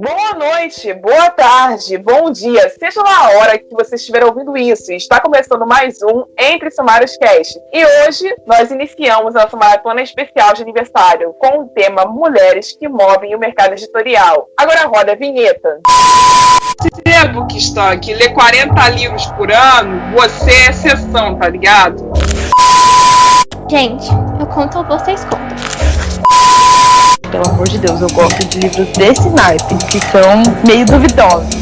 Boa noite, boa tarde, bom dia, seja lá a hora que você estiver ouvindo isso. Está começando mais um Entre Sumários Cast. E hoje nós iniciamos a nossa maratona especial de aniversário com o tema Mulheres que Movem o Mercado Editorial. Agora roda a vinheta. Você, Bookstock, que lê 40 livros por ano, você é exceção, tá ligado? Gente, eu conto ou vocês contam? Pelo amor de Deus, eu gosto de livros desse naipe, que são meio duvidosos.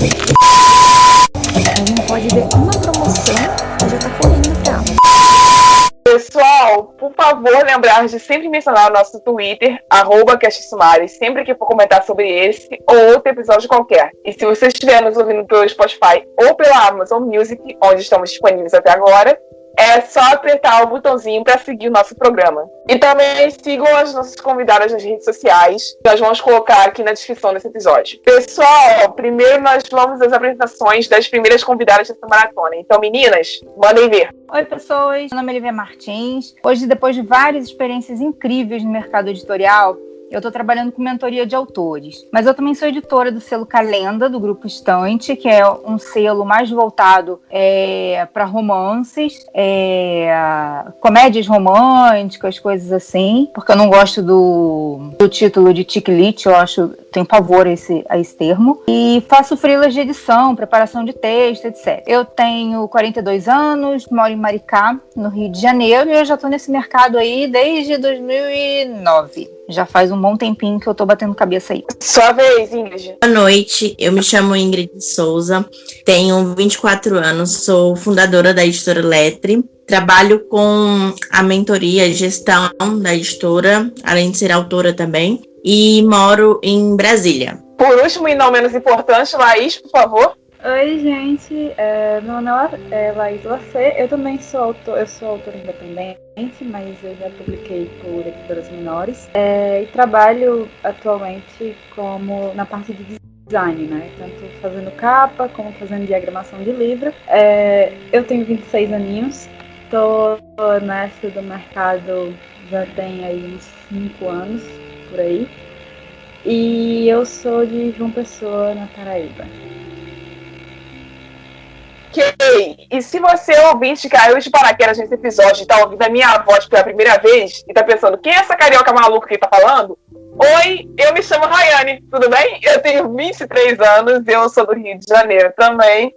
Não pode ver uma promoção e já tá correndo pra ela. Pessoal, por favor, lembrar de sempre mencionar o nosso Twitter, @CastSumários, sempre que for comentar sobre esse ou outro episódio qualquer. E se você estiver nos ouvindo pelo Spotify ou pela Amazon Music, onde estamos disponíveis até agora, é só apertar o botãozinho para seguir o nosso programa. E também sigam as nossas convidadas nas redes sociais, que nós vamos colocar aqui na descrição desse episódio. Pessoal, primeiro nós vamos às apresentações das primeiras convidadas dessa maratona. Então, meninas, mandem ver. Oi, pessoas. Meu nome é Lívia Martins. Hoje, depois de várias experiências incríveis no mercado editorial, eu estou trabalhando com mentoria de autores. Mas eu também sou editora do selo Calenda, do Grupo Estante, que é um selo mais voltado para romances, comédias românticas, coisas assim. Porque eu não gosto do título de chick lit, tenho pavor a esse termo. E faço freelas de edição, preparação de texto, etc. Eu tenho 42 anos, moro em Maricá, no Rio de Janeiro, e eu já estou nesse mercado aí desde 2009. Já faz um bom tempinho que eu tô batendo cabeça aí. Sua vez, Ingrid. Boa noite, eu me chamo Ingrid Souza, tenho 24 anos, sou fundadora da editora Lettre, trabalho com a mentoria e gestão da editora, além de ser autora também, e moro em Brasília. Por último e não menos importante, Laís, por favor. Oi, gente, meu nome é Laís Lacê, eu também sou autora independente, mas eu já publiquei por editoras menores, e trabalho atualmente na parte de design, né? Tanto fazendo capa, como fazendo diagramação de livro. Eu tenho 26 aninhos, estou nessa do mercado já tem aí uns 5 anos, por aí, e eu sou de João Pessoa, na Paraíba. Ok, e se você ouvinte caiu de paraquedas nesse episódio e tá ouvindo a minha voz pela primeira vez e tá pensando, quem é essa carioca maluca que tá falando? Oi, eu me chamo Rayane, tudo bem? Eu tenho 23 anos, eu sou do Rio de Janeiro também,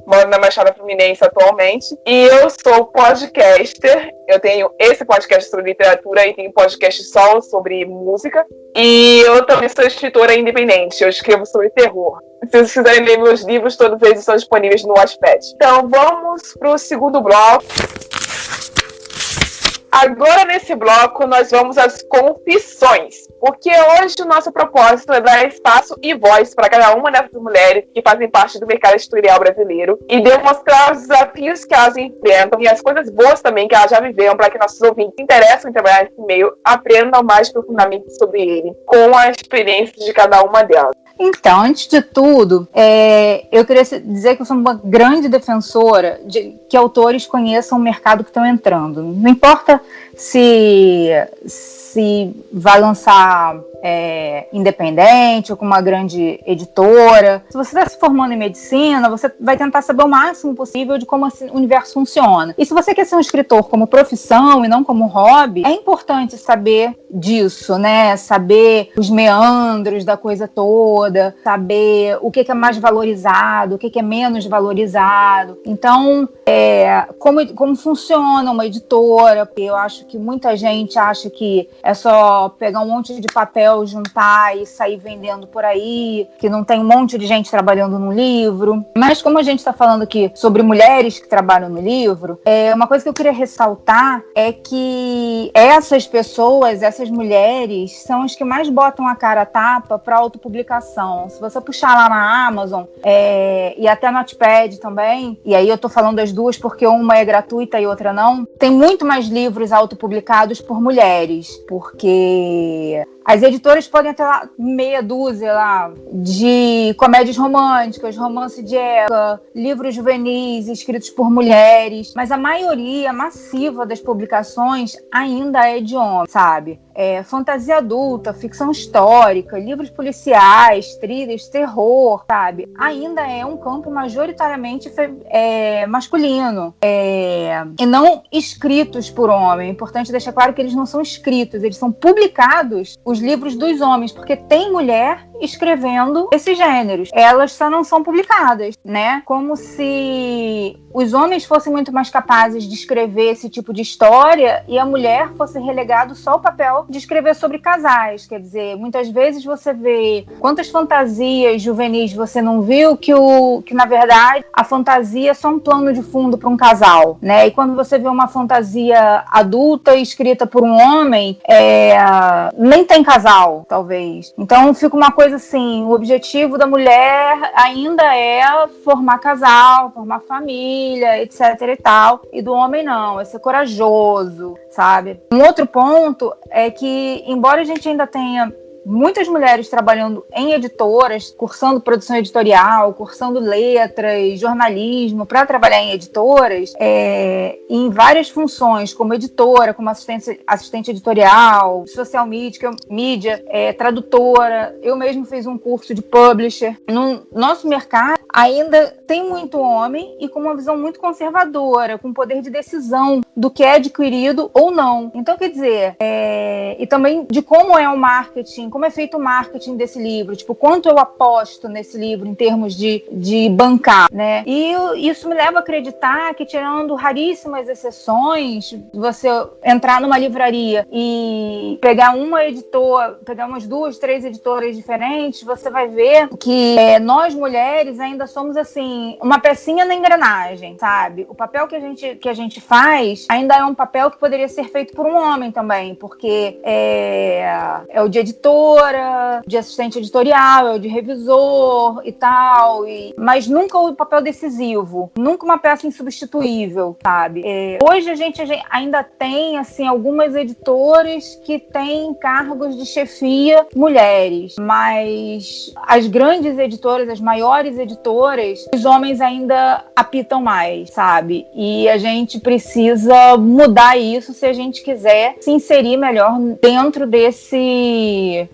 moro na Baixada Fluminense atualmente, e eu sou podcaster. Eu tenho esse podcast sobre literatura e tenho podcast só sobre música, e eu também sou escritora independente, eu escrevo sobre terror. Se vocês quiserem ler meus livros, todos eles estão disponíveis no Wattpad. Então vamos para o segundo bloco. Agora, nesse bloco, nós vamos às confissões, porque hoje o nosso propósito é dar espaço e voz para cada uma dessas mulheres que fazem parte do mercado editorial brasileiro e demonstrar os desafios que elas enfrentam e as coisas boas também que elas já viveram, para que nossos ouvintes se interessem em trabalhar nesse meio aprendam mais profundamente sobre ele, com a experiência de cada uma delas. Então, antes de tudo, eu queria dizer que eu sou uma grande defensora de que autores conheçam o mercado que estão entrando. Não importa se vai lançar independente ou com uma grande editora. Se você está se formando em medicina, você vai tentar saber o máximo possível de como esse universo funciona. E se você quer ser um escritor como profissão e não como hobby, é importante saber disso, né? Saber os meandros da coisa toda, saber o que é mais valorizado, o que é menos valorizado. Então, como funciona uma editora. Eu acho que muita gente acha que é só pegar um monte de papel, juntar e sair vendendo por aí, que não tem um monte de gente trabalhando no livro. Mas como a gente está falando aqui sobre mulheres que trabalham no livro, uma coisa que eu queria ressaltar é que essas pessoas, essas mulheres, são as que mais botam a cara a tapa para autopublicação. Se você puxar lá na Amazon e até no Wattpad também, e aí eu tô falando das duas porque uma é gratuita e outra não, tem muito mais livros autopublicados por mulheres, porque as editoras podem ter lá meia dúzia lá de comédias românticas, romance de época, livros juvenis escritos por mulheres, mas a maioria massiva das publicações ainda é de homem, sabe? fantasia adulta, ficção histórica, livros policiais, thrillers, terror, sabe? Ainda é um campo majoritariamente masculino. E não escritos por homem. É importante deixar claro que eles não são escritos, eles são publicados, os livros dos homens, porque tem mulher escrevendo esses gêneros. Elas só não são publicadas, né? Como se os homens fossem muito mais capazes de escrever esse tipo de história e a mulher fosse relegado só ao papel de escrever sobre casais. Quer dizer, muitas vezes você vê quantas fantasias juvenis você não viu que na verdade a fantasia é só um plano de fundo para um casal, né? E quando você vê uma fantasia adulta escrita por um homem, nem tem casal, talvez. Então fica uma coisa assim, o objetivo da mulher ainda é formar casal, formar família, etc e tal, e do homem não, é ser corajoso, sabe? Um outro ponto é que, embora a gente ainda tenha muitas mulheres trabalhando em editoras, cursando produção editorial, cursando letras, jornalismo, para trabalhar em editoras, em várias funções, como editora, como assistente editorial, social media, tradutora. Eu mesmo fiz um curso de publisher. No nosso mercado, ainda tem muito homem e com uma visão muito conservadora, com poder de decisão do que é adquirido ou não. Então, quer dizer, e também de como é o marketing, como é feito o marketing desse livro, tipo, quanto eu aposto nesse livro em termos de bancar, né? E isso me leva a acreditar que, tirando raríssimas exceções, você entrar numa livraria e pegar uma editora, pegar umas 2, 3 editoras diferentes, você vai ver que nós mulheres ainda somos, assim, uma pecinha na engrenagem, sabe? O papel que a gente faz ainda é um papel que poderia ser feito por um homem também, porque é o de editora, de assistente editorial, é o de revisor e tal, mas nunca o papel decisivo, nunca uma peça insubstituível, sabe? Hoje a gente ainda tem, assim, algumas editoras que têm cargos de chefia mulheres, mas as grandes editoras, as maiores editoras, os homens ainda apitam mais, sabe? E a gente precisa mudar isso se a gente quiser se inserir melhor dentro desse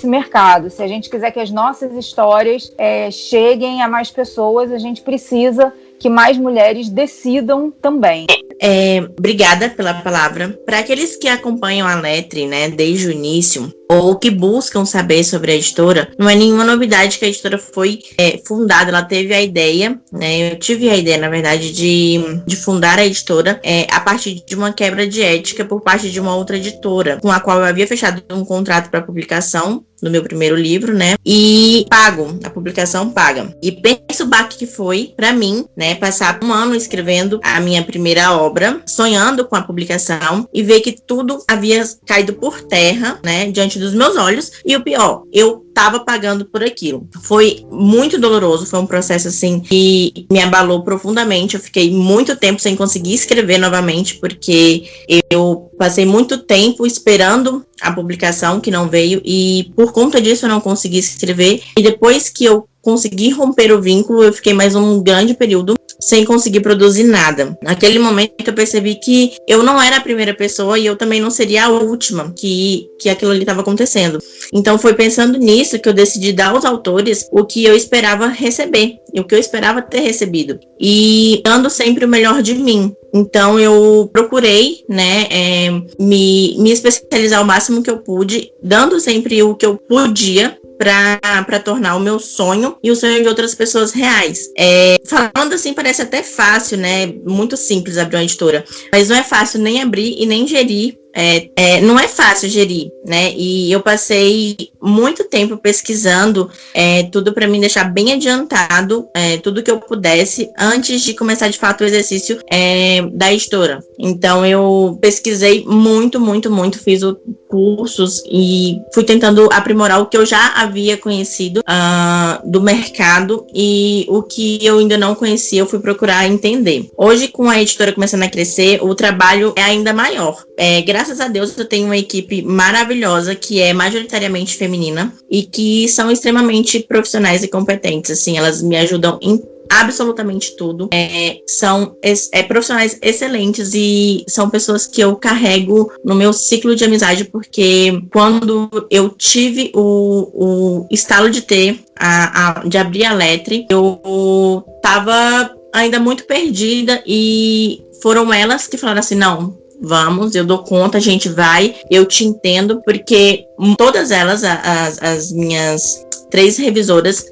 mercado. Se a gente quiser que as nossas histórias cheguem a mais pessoas, a gente precisa que mais mulheres decidam também. Obrigada pela palavra. Para aqueles que acompanham a Lettre, né, desde o início, ou que buscam saber sobre a editora, não é nenhuma novidade que a editora foi fundada. Ela teve a ideia, né, eu tive a ideia, na verdade, de fundar a editora a partir de uma quebra de ética por parte de uma outra editora, com a qual eu havia fechado um contrato para publicação no meu primeiro livro, né, e a publicação paga. E penso o baque que foi para mim, né, passar um ano escrevendo a minha primeira obra, sonhando com a publicação, e ver que tudo havia caído por terra, né, diante dos meus olhos, e o pior, eu estava pagando por aquilo. Foi muito doloroso, foi um processo, assim, que me abalou profundamente. Eu fiquei muito tempo sem conseguir escrever novamente, porque eu passei muito tempo esperando a publicação, que não veio, e por conta disso eu não consegui escrever, e depois que eu consegui romper o vínculo, eu fiquei mais um grande período sem conseguir produzir nada. Naquele momento eu percebi que eu não era a primeira pessoa e eu também não seria a última que aquilo ali estava acontecendo. Então foi pensando nisso que eu decidi dar aos autores o que eu esperava receber, e o que eu esperava ter recebido, e dando sempre o melhor de mim. Então eu procurei, né, me especializar o máximo que eu pude, dando sempre o que eu podia para tornar o meu sonho e o sonho de outras pessoas reais. Falando assim parece até fácil, né, muito simples abrir uma editora, mas não é fácil nem abrir e nem gerir. Não é fácil gerir, né? E eu passei muito tempo pesquisando tudo para me deixar bem adiantado, tudo que eu pudesse antes de começar de fato o exercício da editora. Então eu pesquisei muito, fiz cursos e fui tentando aprimorar o que eu já havia conhecido do mercado, e o que eu ainda não conhecia eu fui procurar entender. Hoje, com a editora começando a crescer, o trabalho é ainda maior. Graças a Deus eu tenho uma equipe maravilhosa que é majoritariamente feminina e que são extremamente profissionais e competentes, assim, elas me ajudam em absolutamente tudo. São profissionais excelentes e são pessoas que eu carrego no meu ciclo de amizade, porque quando eu tive o estalo de de abrir a Lettre, eu tava ainda muito perdida e foram elas que falaram assim, não, vamos, eu dou conta, a gente vai, eu te entendo, porque todas elas, as minhas 3 revisoras,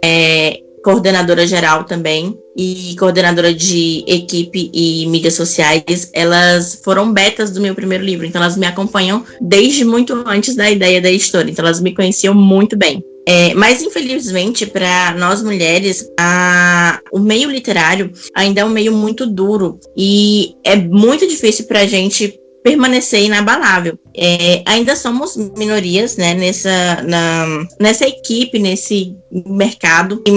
coordenadora geral também e coordenadora de equipe e mídias sociais, elas foram betas do meu primeiro livro, então elas me acompanham desde muito antes da ideia da editora, então elas me conheciam muito bem. Mas infelizmente para nós mulheres o meio literário ainda é um meio muito duro e é muito difícil para a gente permanecer inabalável. Ainda somos minorias, né, nessa equipe, nesse mercado. E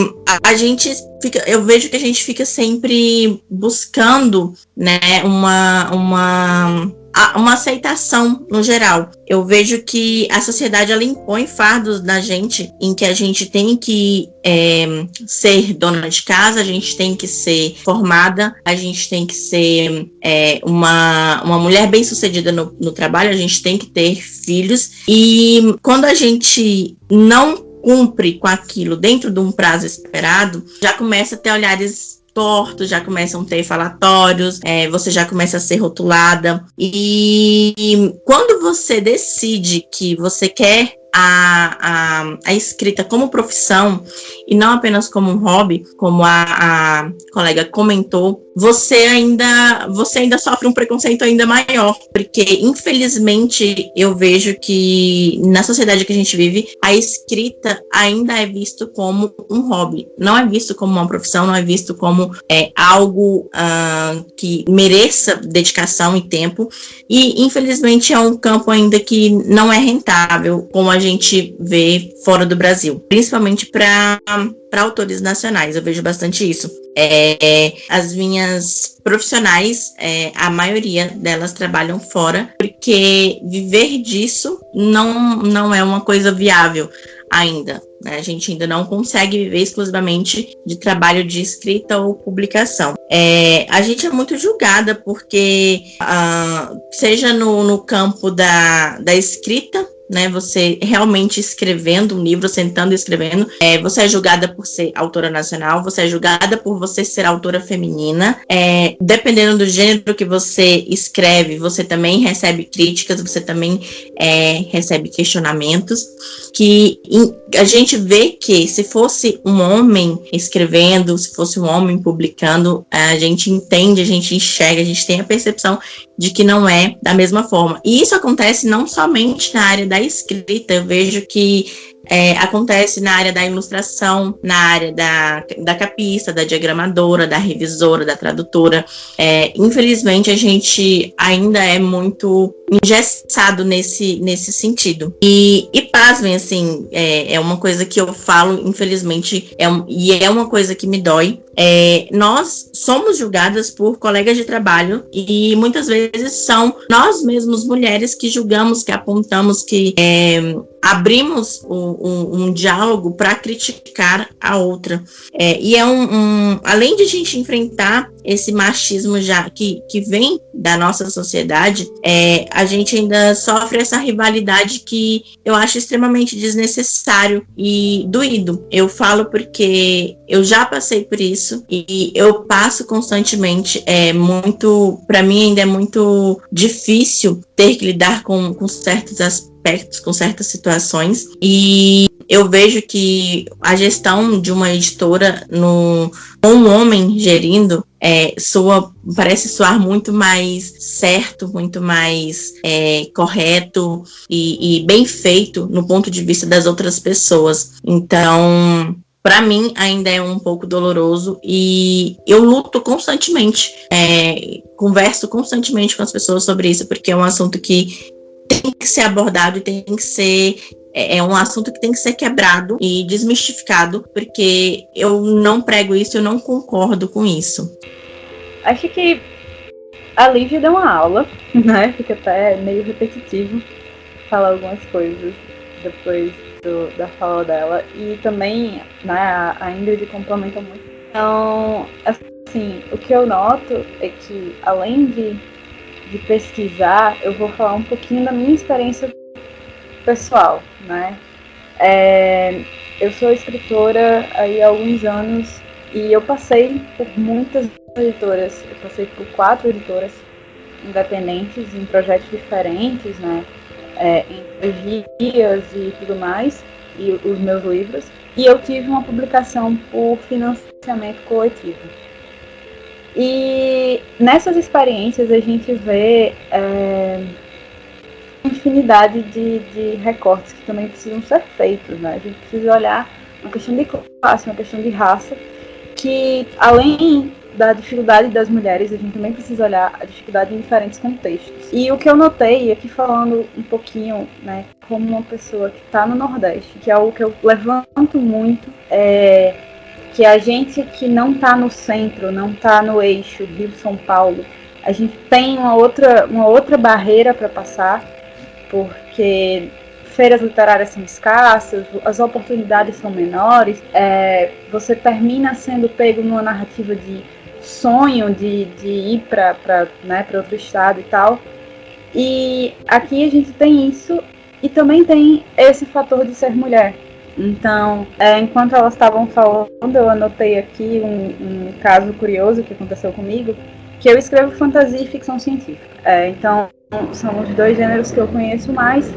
eu vejo que a gente fica sempre buscando, né, uma aceitação no geral. Eu vejo que a sociedade ela impõe fardos na gente, em que a gente tem que ser dona de casa, a gente tem que ser formada, a gente tem que ser uma mulher bem-sucedida no trabalho, a gente tem que ter filhos. E quando a gente não cumpre com aquilo dentro de um prazo esperado, já começa a ter olhares tortos, já começam a ter falatórios, você já começa a ser rotulada. E quando você decide que você quer a escrita como profissão e não apenas como um hobby, como a colega comentou, você ainda sofre um preconceito ainda maior, porque infelizmente eu vejo que na sociedade que a gente vive, a escrita ainda é visto como um hobby, não é visto como uma profissão, não é visto como algo que mereça dedicação e tempo, e infelizmente é um campo ainda que não é rentável, como a gente vê fora do Brasil, principalmente para autores nacionais. Eu vejo bastante isso. As minhas profissionais, a maioria delas trabalham fora, porque viver disso não é uma coisa viável ainda, né? A gente ainda não consegue viver exclusivamente de trabalho de escrita ou publicação. A gente é muito julgada porque, seja no campo da escrita, né, você realmente escrevendo um livro, sentando e escrevendo, você é julgada por ser autora nacional, você é julgada por você ser autora feminina, dependendo do gênero que você escreve, você também recebe críticas, você também recebe questionamentos, que a gente vê que se fosse um homem escrevendo, se fosse um homem publicando, a gente entende, a gente enxerga, a gente tem a percepção de que não é da mesma forma. E isso acontece não somente na área da escrita, eu vejo que acontece na área da ilustração, na área da capista, da diagramadora, da revisora, da tradutora. Infelizmente, a gente ainda é muito engessado nesse sentido. E pasmem, assim, é uma coisa que eu falo, infelizmente, e é uma coisa que me dói. Nós somos julgadas por colegas de trabalho e muitas vezes são nós mesmos mulheres que julgamos, que apontamos, que abrimos um diálogo para criticar a outra. E além de a gente enfrentar esse machismo já que vem da nossa sociedade, a gente ainda sofre essa rivalidade que eu acho extremamente desnecessário e doído. Eu falo porque eu já passei por isso e eu passo constantemente. Para mim ainda é muito difícil ter que lidar com certos aspectos, com certas situações, e eu vejo que a gestão de uma editora com um homem gerindo parece soar muito mais certo, muito mais correto e bem feito no ponto de vista das outras pessoas. Então, para mim, ainda é um pouco doloroso e eu luto constantemente, converso constantemente com as pessoas sobre isso, porque é um assunto que tem que ser abordado e tem que ser... É um assunto que tem que ser quebrado e desmistificado, porque eu não prego isso, eu não concordo com isso. Acho que a Lívia deu uma aula, né? Fica até meio repetitivo falar algumas coisas depois da fala dela. E também, né, a Ingrid complementa muito assim, o que eu noto é que, além de pesquisar, eu vou falar um pouquinho da minha experiência pessoal, né? Eu sou escritora aí há alguns anos e eu passei por muitas editoras, eu passei por 4 editoras independentes em projetos diferentes, né? Em antologias e tudo mais, e os meus livros, e eu tive uma publicação por financiamento coletivo. E nessas experiências a gente vê infinidade de recortes que também precisam ser feitos, né? A gente precisa olhar uma questão de classe, uma questão de raça, que além da dificuldade das mulheres, a gente também precisa olhar a dificuldade em diferentes contextos. E o que eu notei, aqui falando um pouquinho, né, como uma pessoa que está no Nordeste, que é algo que eu levanto muito, que a gente que não está no centro, não está no eixo Rio-São Paulo, a gente tem uma outra barreira para passar, porque feiras literárias são escassas, as oportunidades são menores, você termina sendo pego numa narrativa de sonho de ir para outro estado e tal. E aqui a gente tem isso e também tem esse fator de ser mulher. Então, enquanto elas estavam falando, eu anotei aqui um caso curioso que aconteceu comigo, que eu escrevo fantasia e ficção científica. Então, são os 2 gêneros que eu conheço mais.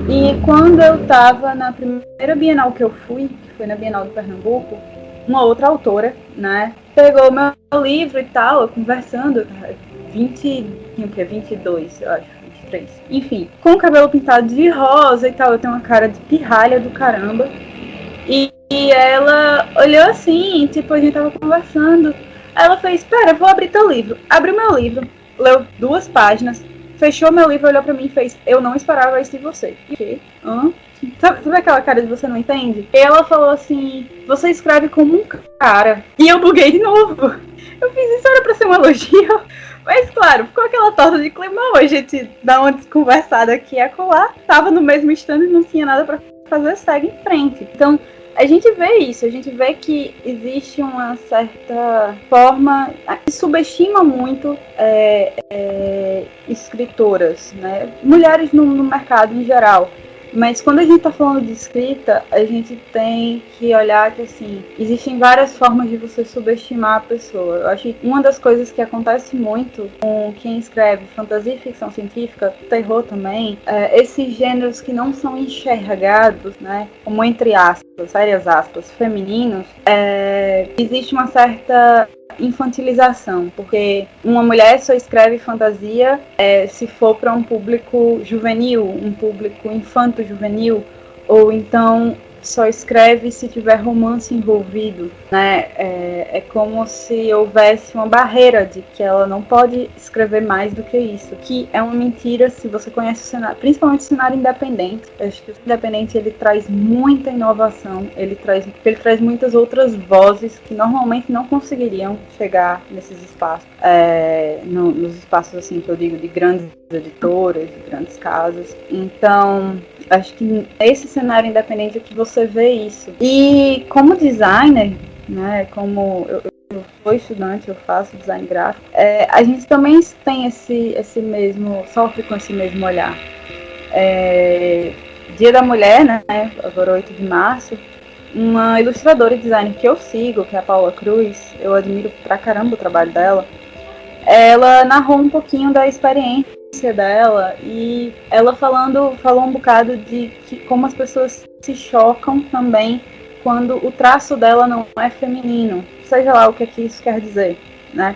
E quando eu estava na primeira Bienal que eu fui, que foi na Bienal de Pernambuco, uma outra autora, né, pegou o meu livro e tal, eu conversando, 22, eu acho, 23. Enfim, com o cabelo pintado de rosa e tal, eu tenho uma cara de pirralha do caramba. E ela olhou assim, tipo, a gente tava conversando. Ela fez, espera, vou abrir teu livro. Abriu meu livro, leu 2 páginas, fechou meu livro, olhou pra mim e fez, eu não esperava isso de você. E o quê? Sabe aquela cara de você não entende? E ela falou assim, você escreve como um cara. E eu buguei de novo. Eu fiz isso, era pra ser um elogio. Mas claro, ficou aquela torta de climão. A gente dá uma desconversada aqui e acolá. Tava no mesmo stand e não tinha nada pra fazer, segue em frente. Então, a gente vê isso, a gente vê que existe uma certa forma que subestima muito escritoras, né? Mulheres no mercado em geral. Mas quando a gente está falando de escrita, a gente tem que olhar que, assim, existem várias formas de você subestimar a pessoa. Eu acho que uma das coisas que acontece muito com quem escreve fantasia e ficção científica, terror também, esses gêneros que não são enxergados, né, como entre aspas, sérias aspas, femininos, existe uma certa infantilização, porque uma mulher só escreve fantasia se for para um público juvenil, um público infanto-juvenil, ou então só escreve se tiver romance envolvido, né? É como se houvesse uma barreira de que ela não pode escrever mais do que isso, que é uma mentira se você conhece o cenário, principalmente o cenário independente. Eu acho que o independente ele traz muita inovação, ele traz muitas outras vozes que normalmente não conseguiriam chegar nesses espaços, nos espaços assim que eu digo de grandes editoras, de grandes casas. Então, acho que esse cenário independente é que você vê isso. E como designer, né, como eu sou estudante, eu faço design gráfico, a gente também tem esse mesmo, sofre com esse mesmo olhar. Dia da Mulher, né, agora 8 de março, uma ilustradora e designer que eu sigo, que é a Paula Cruz, eu admiro pra caramba o trabalho dela, ela narrou um pouquinho da experiência dela e ela falou um bocado de como as pessoas se chocam também quando o traço dela não é feminino, seja lá o que isso quer dizer, né?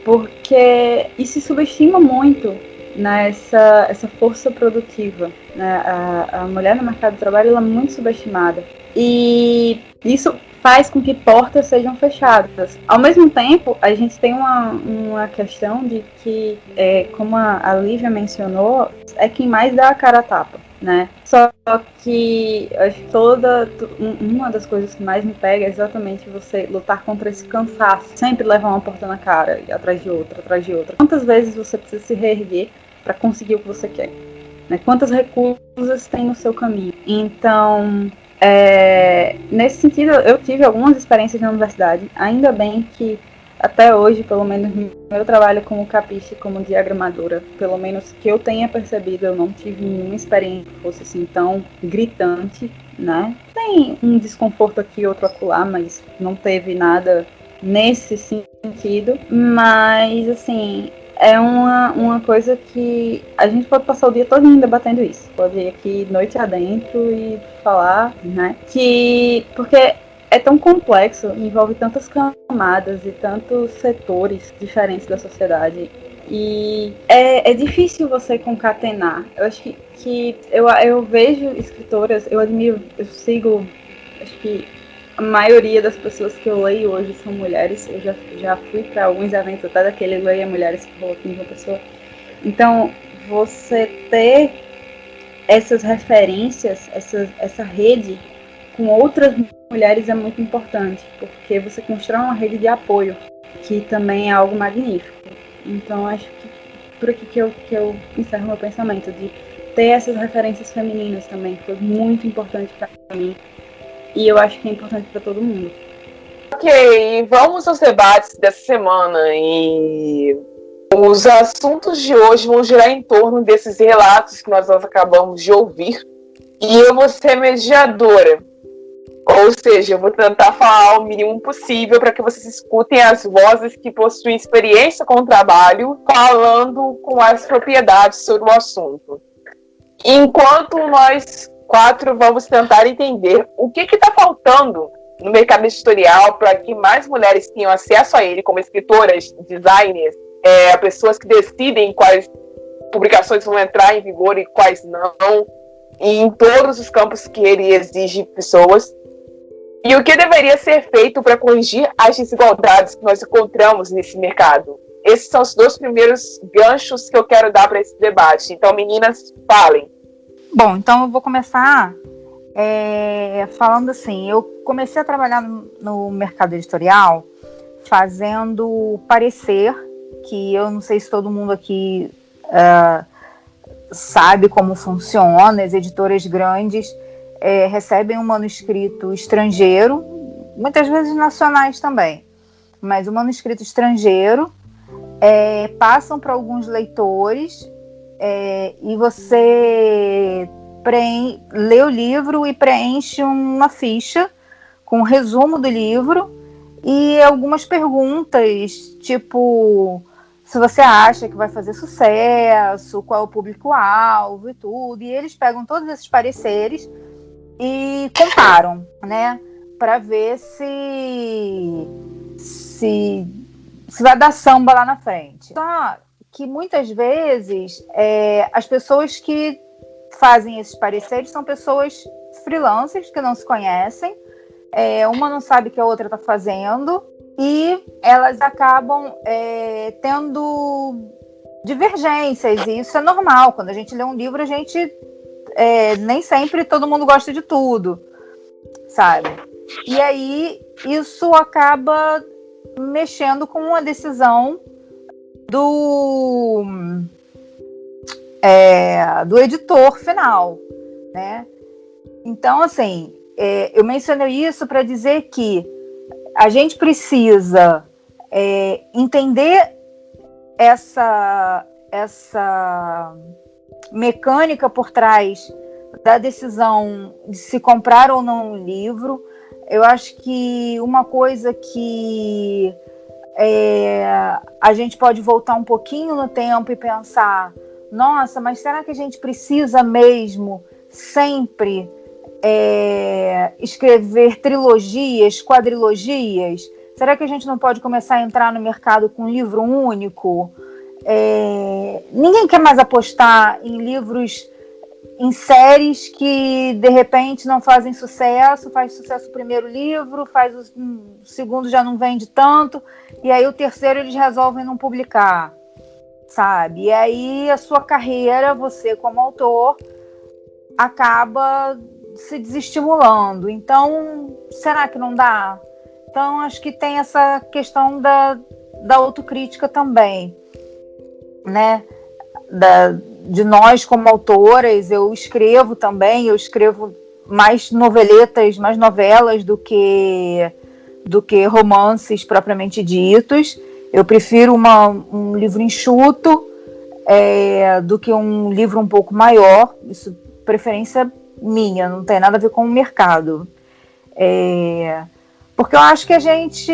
Porque isso se subestima muito nessa força produtiva, né? A mulher no mercado de trabalho ela é muito subestimada e isso faz com que portas sejam fechadas. Ao mesmo tempo, a gente tem uma questão de que, como a Lívia mencionou, é quem mais dá a cara a tapa, né? Só que acho que uma das coisas que mais me pega é exatamente você lutar contra esse cansaço, sempre levar uma porta na cara, e atrás de outra, atrás de outra. Quantas vezes você precisa se reerguer para conseguir o que você quer? Né? Quantas recusas tem no seu caminho? Então, Nesse sentido, eu tive algumas experiências na universidade. Ainda bem que até hoje, pelo menos no meu trabalho como capista, como diagramadora, pelo menos que eu tenha percebido, eu não tive nenhuma experiência que fosse assim tão gritante, né? Tem um desconforto aqui, outro acolá, mas não teve nada nesse sentido. Mas, assim, é uma coisa que a gente pode passar o dia todo debatendo isso. Pode ir aqui noite adentro e falar, né? Porque é tão complexo, envolve tantas camadas e tantos setores diferentes da sociedade. E é difícil você concatenar. Eu acho que eu vejo escritoras, eu admiro, eu sigo, acho que a maioria das pessoas que eu leio hoje são mulheres. Eu já fui para alguns eventos, até daquele Leia Mulheres que falou aqui em uma pessoa. Então, você ter essas referências, essa rede com outras mulheres é muito importante, porque você constrói uma rede de apoio, que também é algo magnífico. Então, acho que por aqui que eu encerro meu pensamento, de ter essas referências femininas também, foi muito importante para mim, e eu acho que é importante para todo mundo. Ok, vamos aos debates dessa semana, e os assuntos de hoje vão girar em torno desses relatos que nós acabamos de ouvir, e eu vou ser mediadora. Ou seja, eu vou tentar falar o mínimo possível para que vocês escutem as vozes que possuem experiência com o trabalho, falando com as propriedades sobre o assunto. Enquanto nós 4 vamos tentar entender o que está faltando no mercado editorial para que mais mulheres tenham acesso a ele, como escritoras, designers, pessoas que decidem quais publicações vão entrar em vigor e quais não, e em todos os campos que ele exige pessoas. E o que deveria ser feito para corrigir as desigualdades que nós encontramos nesse mercado? Esses são os 2 primeiros ganchos que eu quero dar para esse debate. Então, meninas, falem. Bom, então eu vou começar falando assim, eu comecei a trabalhar no mercado editorial fazendo parecer, que eu não sei se todo mundo aqui sabe como funciona. As editoras grandes recebem um manuscrito estrangeiro, muitas vezes nacionais também, mas o manuscrito estrangeiro passam para alguns leitores e você lê o livro e preenche uma ficha com um resumo do livro e algumas perguntas, tipo, se você acha que vai fazer sucesso, qual é o público-alvo e tudo, e eles pegam todos esses pareceres e comparam, né, para ver se vai dar samba lá na frente. Só que muitas vezes as pessoas que fazem esses pareceres são pessoas freelancers que não se conhecem, uma não sabe o que a outra está fazendo e elas acabam tendo divergências, e isso é normal. Quando a gente lê um livro, a gente nem sempre todo mundo gosta de tudo, sabe? E aí isso acaba mexendo com a decisão do editor final, né? Então, assim, eu mencionei isso para dizer que a gente precisa entender essa mecânica por trás da decisão de se comprar ou não um livro. Eu acho que uma coisa que a gente pode voltar um pouquinho no tempo e pensar, nossa, mas será que a gente precisa mesmo sempre escrever trilogias, quadrilogias? Será que a gente não pode começar a entrar no mercado com um livro único? Ninguém quer mais apostar em livros, em séries que de repente não fazem sucesso. Faz sucesso o primeiro livro, o segundo já não vende tanto, e aí o terceiro eles resolvem não publicar, sabe? E aí a sua carreira, você como autor, acaba se desestimulando. Então, será que não dá? Então, acho que tem essa questão da autocrítica também, né? De nós como autoras. Eu escrevo também, eu escrevo mais noveletas, mais novelas do que romances propriamente ditos. Eu prefiro um livro enxuto do que um livro um pouco maior. Isso é preferência minha, não tem nada a ver com o mercado. Porque eu acho que a gente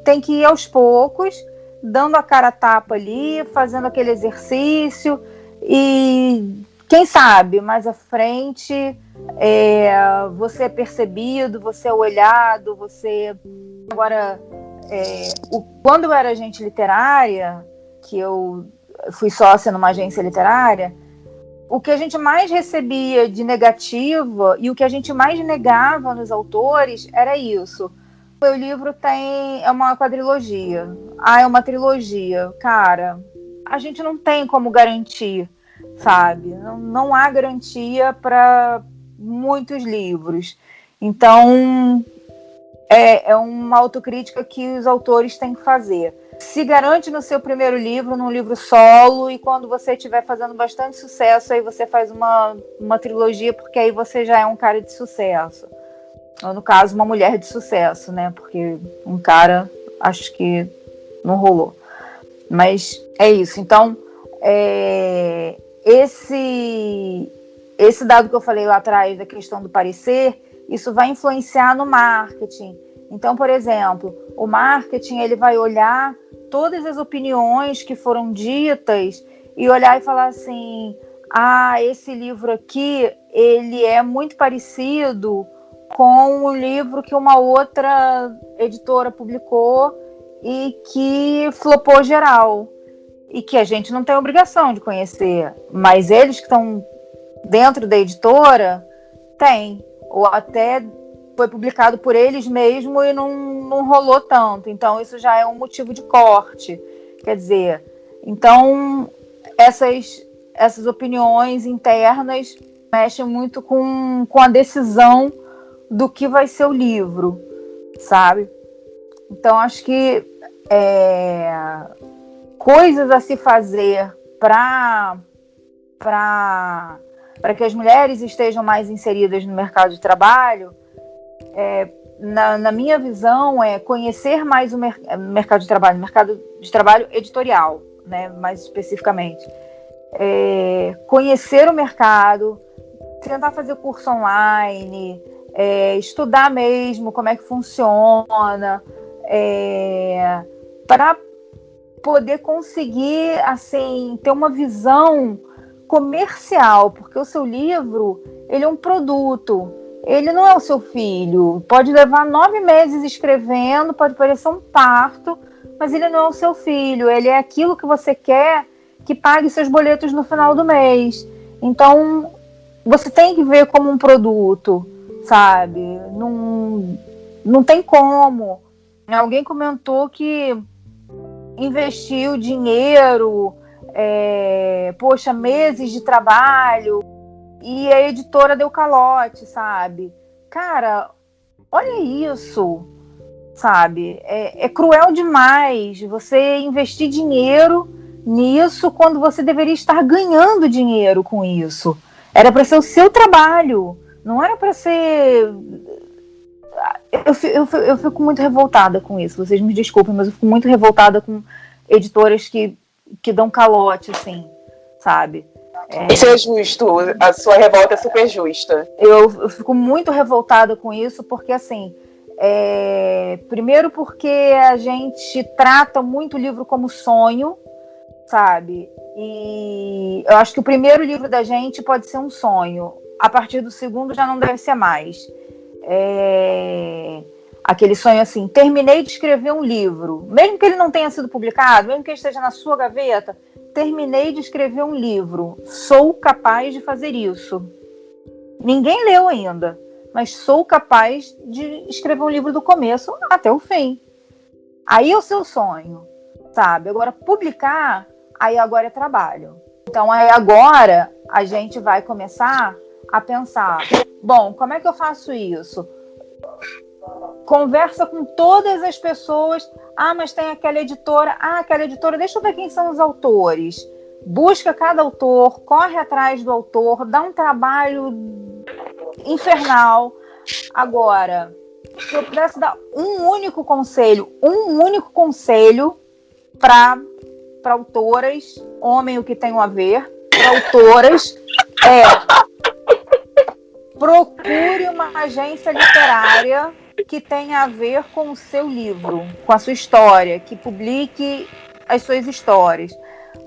tem que ir aos poucos, dando a cara a tapa ali, fazendo aquele exercício, e quem sabe mais à frente você é percebido, você é olhado, você... Agora, quando eu era agente literária, que eu fui sócia numa agência literária, o que a gente mais recebia de negativa e o que a gente mais negava nos autores era isso. O meu livro é uma quadrilogia. É uma trilogia. Cara, a gente não tem como garantir, sabe? Não há garantia para muitos livros. Então, é uma autocrítica que os autores têm que fazer. Se garante no seu primeiro livro, num livro solo, e quando você estiver fazendo bastante sucesso, aí você faz uma trilogia, porque aí você já é um cara de sucesso. Ou, no caso, uma mulher de sucesso, né? Porque um cara, acho que não rolou. Mas é isso. Então, esse dado que eu falei lá atrás, da questão do parecer, isso vai influenciar no marketing. Então, por exemplo, o marketing ele vai olhar todas as opiniões que foram ditas e olhar e falar assim: esse livro aqui, ele é muito parecido com o livro que uma outra editora publicou e que flopou geral. E que a gente não tem obrigação de conhecer, mas eles que estão dentro da editora têm, ou até foi publicado por eles mesmo e não rolou tanto. Então, isso já é um motivo de corte. Quer dizer, então, essas opiniões internas mexem muito com a decisão do que vai ser o livro, sabe? Então, acho que coisas a se fazer para que as mulheres estejam mais inseridas no mercado de trabalho, na minha visão, é conhecer mais o mercado de trabalho editorial, né, mais especificamente. Conhecer o mercado, tentar fazer curso online, estudar mesmo como é que funciona, para poder conseguir, assim, ter uma visão comercial, porque o seu livro, ele é um produto, ele não é o seu filho. Pode levar 9 meses escrevendo, pode parecer um parto, mas ele não é o seu filho, ele é aquilo que você quer que pague seus boletos no final do mês. Então, você tem que ver como um produto, sabe? Não tem como. Alguém comentou que investiu dinheiro, meses de trabalho, e a editora deu calote, sabe? Cara, olha isso, sabe? É cruel demais você investir dinheiro nisso quando você deveria estar ganhando dinheiro com isso. Era para ser o seu trabalho, não era para ser... Eu fico muito revoltada com isso, vocês me desculpem, mas eu fico muito revoltada com editoras que dão calote, assim, sabe? Isso é justo, a sua revolta é super justa. Eu fico muito revoltada com isso, porque, assim, primeiro porque a gente trata muito o livro como sonho, sabe? E eu acho que o primeiro livro da gente pode ser um sonho, a partir do segundo já não deve ser mais. Aquele sonho assim, terminei de escrever um livro, mesmo que ele não tenha sido publicado, mesmo que ele esteja na sua gaveta, terminei de escrever um livro, sou capaz de fazer isso. Ninguém leu ainda, mas sou capaz de escrever um livro do começo até o fim. Aí é o seu sonho, sabe? Agora, publicar, aí agora é trabalho. Então, aí agora a gente vai começar a pensar, bom, como é que eu faço isso? Conversa com todas as pessoas. Mas tem aquela editora. Deixa eu ver quem são os autores. Busca cada autor, corre atrás do autor, dá um trabalho infernal. Agora, se eu pudesse dar um único conselho para autoras, homem o que tenho a ver, para autoras, procure uma agência literária que tenha a ver com o seu livro, com a sua história, que publique as suas histórias.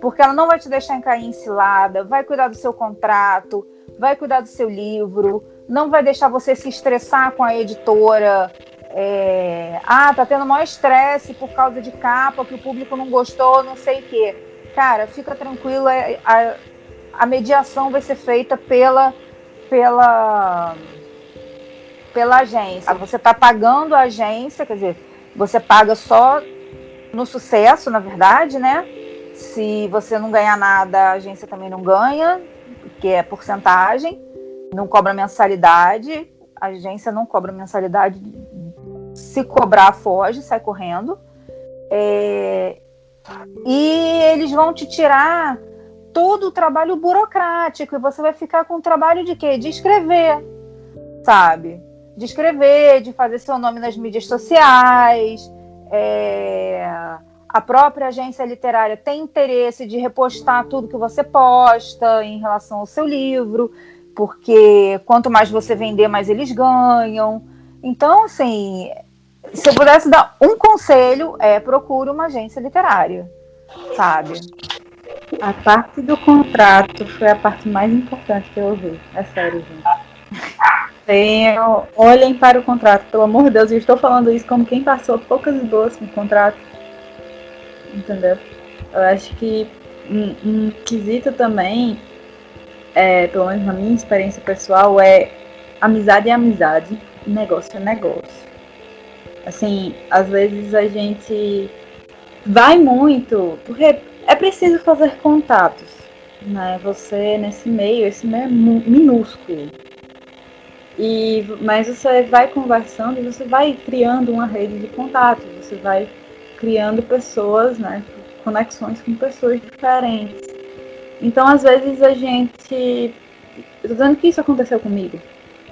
Porque ela não vai te deixar cair em cilada, vai cuidar do seu contrato, vai cuidar do seu livro, não vai deixar você se estressar com a editora. Tá tendo maior estresse por causa de capa, que o público não gostou, não sei o quê. Cara, fica tranquilo, a mediação vai ser feita pela agência. Você está pagando a agência, quer dizer, você paga só no sucesso, na verdade, né? Se você não ganhar nada, a agência também não ganha, que é porcentagem, não cobra mensalidade, a agência não cobra mensalidade, se cobrar, foge, sai correndo. E eles vão te tirar todo o trabalho burocrático, e você vai ficar com o trabalho de quê? De escrever, sabe? De escrever, de fazer seu nome nas mídias sociais. A própria agência literária tem interesse de repostar tudo que você posta em relação ao seu livro, porque quanto mais você vender, mais eles ganham. Então, assim, se eu pudesse dar um conselho, procure uma agência literária, sabe? A parte do contrato foi a parte mais importante que eu ouvi. É sério, gente. Olhem para o contrato, pelo amor de Deus. Eu estou falando isso como quem passou poucas e boas com o contrato. Entendeu? Eu acho que um quesito também, pelo menos na minha experiência pessoal, amizade é amizade, negócio é negócio. Assim, às vezes a gente vai muito, porque é preciso fazer contatos, né? Você, nesse meio, esse meio é minúsculo. Mas você vai conversando e você vai criando uma rede de contatos, você vai criando pessoas, né? Conexões com pessoas diferentes. Então, às vezes, a gente... Eu tô dizendo que isso aconteceu comigo,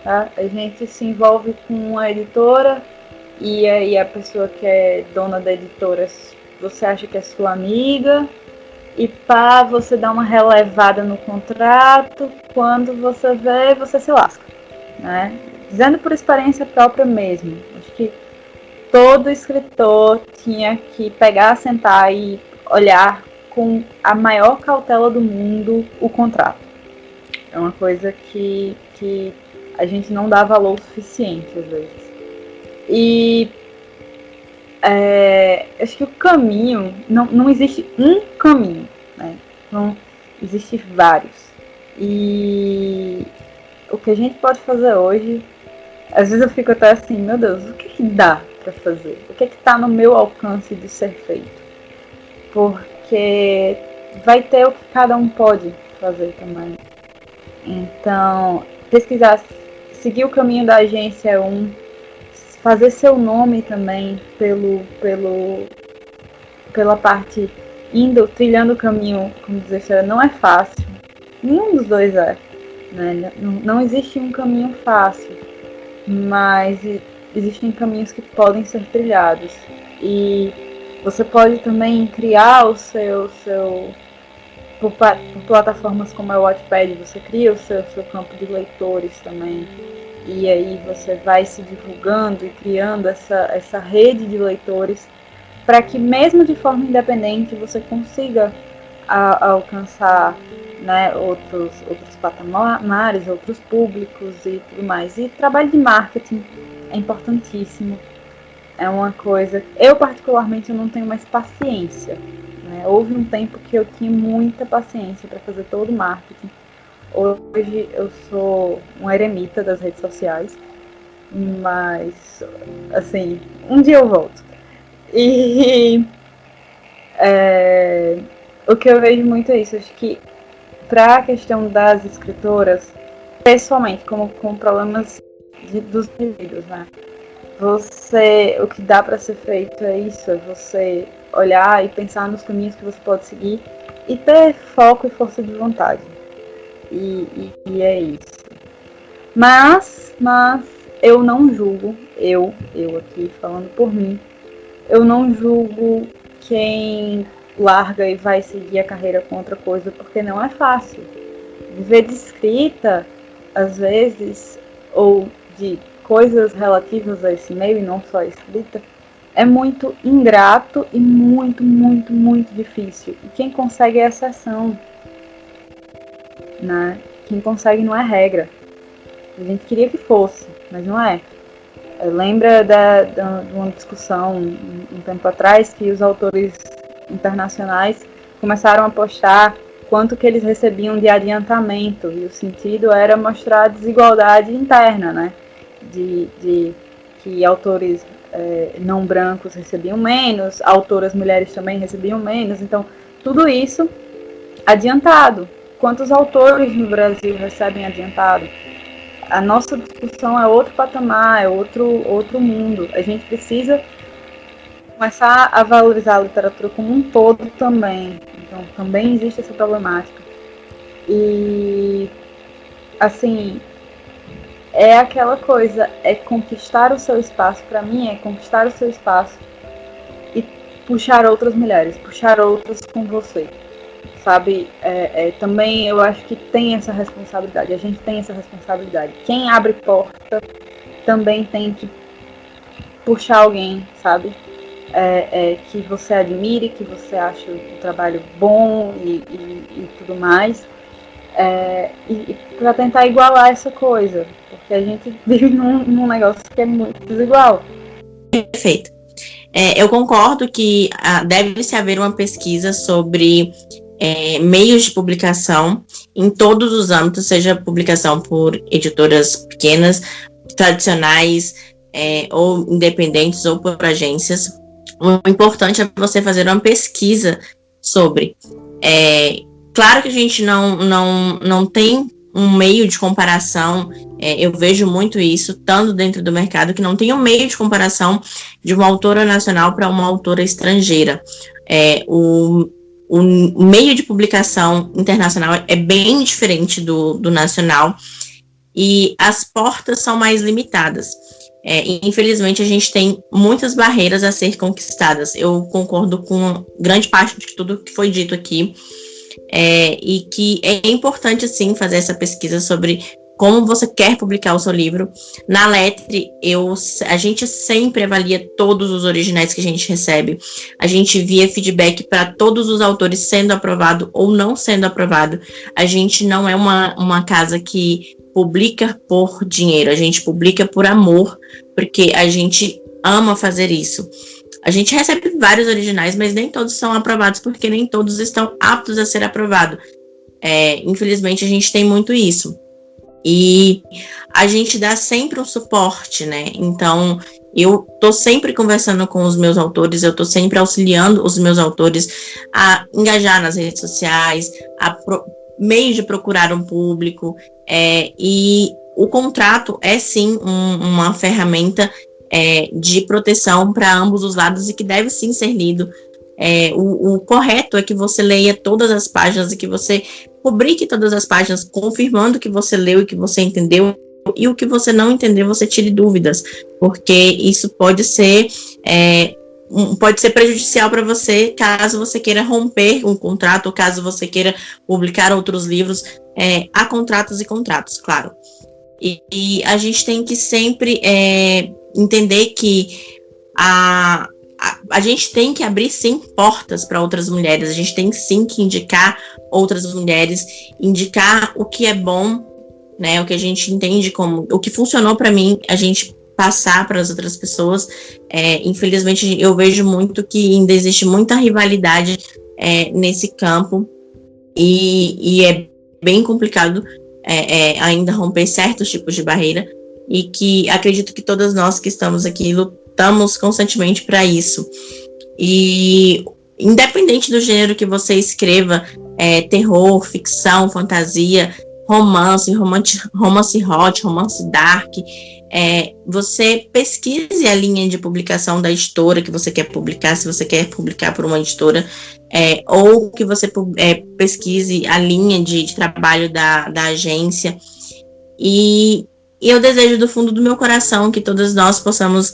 tá? A gente se envolve com uma editora e aí a pessoa que é dona da editora, você acha que é sua amiga, e você dá uma relevada no contrato, quando você vê, você se lasca, né? Dizendo por experiência própria mesmo. Acho que todo escritor tinha que pegar, sentar e olhar com a maior cautela do mundo o contrato. É uma coisa que a gente não dá valor suficiente às vezes. E acho que o caminho, não existe um caminho, né? Não existe vários. E o que a gente pode fazer hoje, às vezes eu fico até assim, meu Deus, o que dá para fazer? O que está no meu alcance de ser feito? Porque vai ter o que cada um pode fazer também. Então, pesquisar, seguir o caminho da agência fazer seu nome também pela parte trilhando o caminho, como dizer, não é fácil. Nenhum dos dois é. Né? Não existe um caminho fácil, mas existem caminhos que podem ser trilhados. E você pode também criar o seu por plataformas como a Wattpad, você cria o seu campo de leitores também. E aí você vai se divulgando e criando essa rede de leitores para que mesmo de forma independente você consiga alcançar, né, outros patamares, outros públicos e tudo mais. E trabalho de marketing é importantíssimo. É uma coisa... Eu, particularmente, eu não tenho mais paciência. Né? Houve um tempo que eu tinha muita paciência para fazer todo o marketing. Hoje eu sou uma eremita das redes sociais, mas, assim, um dia eu volto. E o que eu vejo muito é isso. Acho que para a questão das escritoras, pessoalmente, como com problemas dos livros, né? O que dá para ser feito é isso, é você olhar e pensar nos caminhos que você pode seguir e ter foco e força de vontade. E é isso. Mas eu não julgo, eu aqui falando por mim, eu não julgo quem larga e vai seguir a carreira com outra coisa, porque não é fácil. Viver de escrita, às vezes, ou de coisas relativas a esse meio, e não só a escrita, é muito ingrato e muito, muito, muito difícil. E quem consegue é exceção, né? Quem consegue não é regra. A gente queria que fosse, mas não é. Lembra de uma discussão um tempo atrás que os autores internacionais começaram a postar quanto que eles recebiam de adiantamento, e o sentido era mostrar a desigualdade interna, né? De que autores não brancos recebiam menos, autoras mulheres também recebiam menos, então tudo isso adiantado. Quantos autores no Brasil recebem adiantado? A nossa discussão é outro patamar, é outro mundo. A gente precisa começar a valorizar a literatura como um todo também. Então, também existe essa problemática. E, assim, é aquela coisa, é conquistar o seu espaço. Para mim, é conquistar o seu espaço e puxar outras mulheres, puxar outras com você. Sabe, também eu acho que tem essa responsabilidade, a gente tem essa responsabilidade. Quem abre porta também tem que puxar alguém, sabe? Que você admire, que você acha o trabalho bom e tudo mais. E para tentar igualar essa coisa, porque a gente vive num negócio que é muito desigual. Perfeito. Eu concordo que deve-se haver uma pesquisa sobre meios de publicação em todos os âmbitos, seja publicação por editoras pequenas, tradicionais, ou independentes, ou por agências. O importante é você fazer uma pesquisa sobre. Claro que a gente não tem um meio de comparação, eu vejo muito isso, estando dentro do mercado, que não tem um meio de comparação de uma autora nacional para uma autora estrangeira. O meio de publicação internacional é bem diferente do nacional e as portas são mais limitadas. Infelizmente, a gente tem muitas barreiras a ser conquistadas. Eu concordo com grande parte de tudo que foi dito aqui, e que é importante, sim, fazer essa pesquisa sobre como você quer publicar o seu livro. Na Lettre, a gente sempre avalia todos os originais que a gente recebe. A gente envia feedback para todos os autores sendo aprovado ou não sendo aprovado. A gente não é uma casa que publica por dinheiro, a gente publica por amor, porque a gente ama fazer isso. A gente recebe vários originais, mas nem todos são aprovados, porque nem todos estão aptos a ser aprovados. Infelizmente, a gente tem muito isso. E a gente dá sempre um suporte, né? Então, eu tô sempre conversando com os meus autores, eu tô sempre auxiliando os meus autores a engajar nas redes sociais, meios de procurar um público, e o contrato é sim uma ferramenta de proteção para ambos os lados e que deve sim ser lido. O correto é que você leia todas as páginas e que você publique todas as páginas, confirmando que você leu e que você entendeu, e o que você não entendeu, você tire dúvidas, porque isso pode ser prejudicial para você, caso você queira romper um contrato, ou caso você queira publicar outros livros. Há contratos e contratos, claro. E a gente tem que sempre entender que a gente tem que abrir, sim, portas para outras mulheres. A gente tem, sim, que indicar outras mulheres, indicar o que é bom, né, o que a gente entende como... O que funcionou para mim, a gente passar para as outras pessoas. Infelizmente, eu vejo muito que ainda existe muita rivalidade nesse campo, e é bem complicado ainda romper certos tipos de barreira, e que acredito que todas nós que estamos aqui lutamos constantemente para isso. E independente do gênero que você escreva, terror, ficção, fantasia, romance hot, romance dark, você pesquise a linha de publicação da editora que você quer publicar, se você quer publicar por uma editora, ou que você pesquise a linha de trabalho da agência, e E eu desejo do fundo do meu coração que todas nós possamos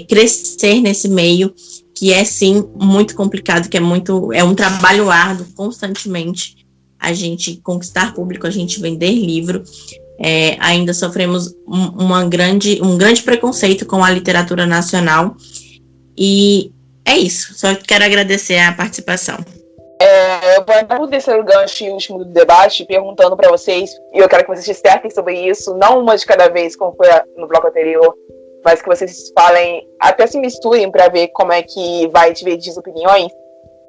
crescer nesse meio, que é sim muito complicado, que é um trabalho árduo constantemente. A gente conquistar público, a gente vender livro. Ainda sofremos um grande preconceito com a literatura nacional. E é isso. Só quero agradecer a participação. Eu vou entrar no terceiro gancho e último do debate, perguntando para vocês, e eu quero que vocês dissertem sobre isso, não uma de cada vez, como foi no bloco anterior, mas que vocês falem, até se misturem para ver como é que vai dividir as opiniões,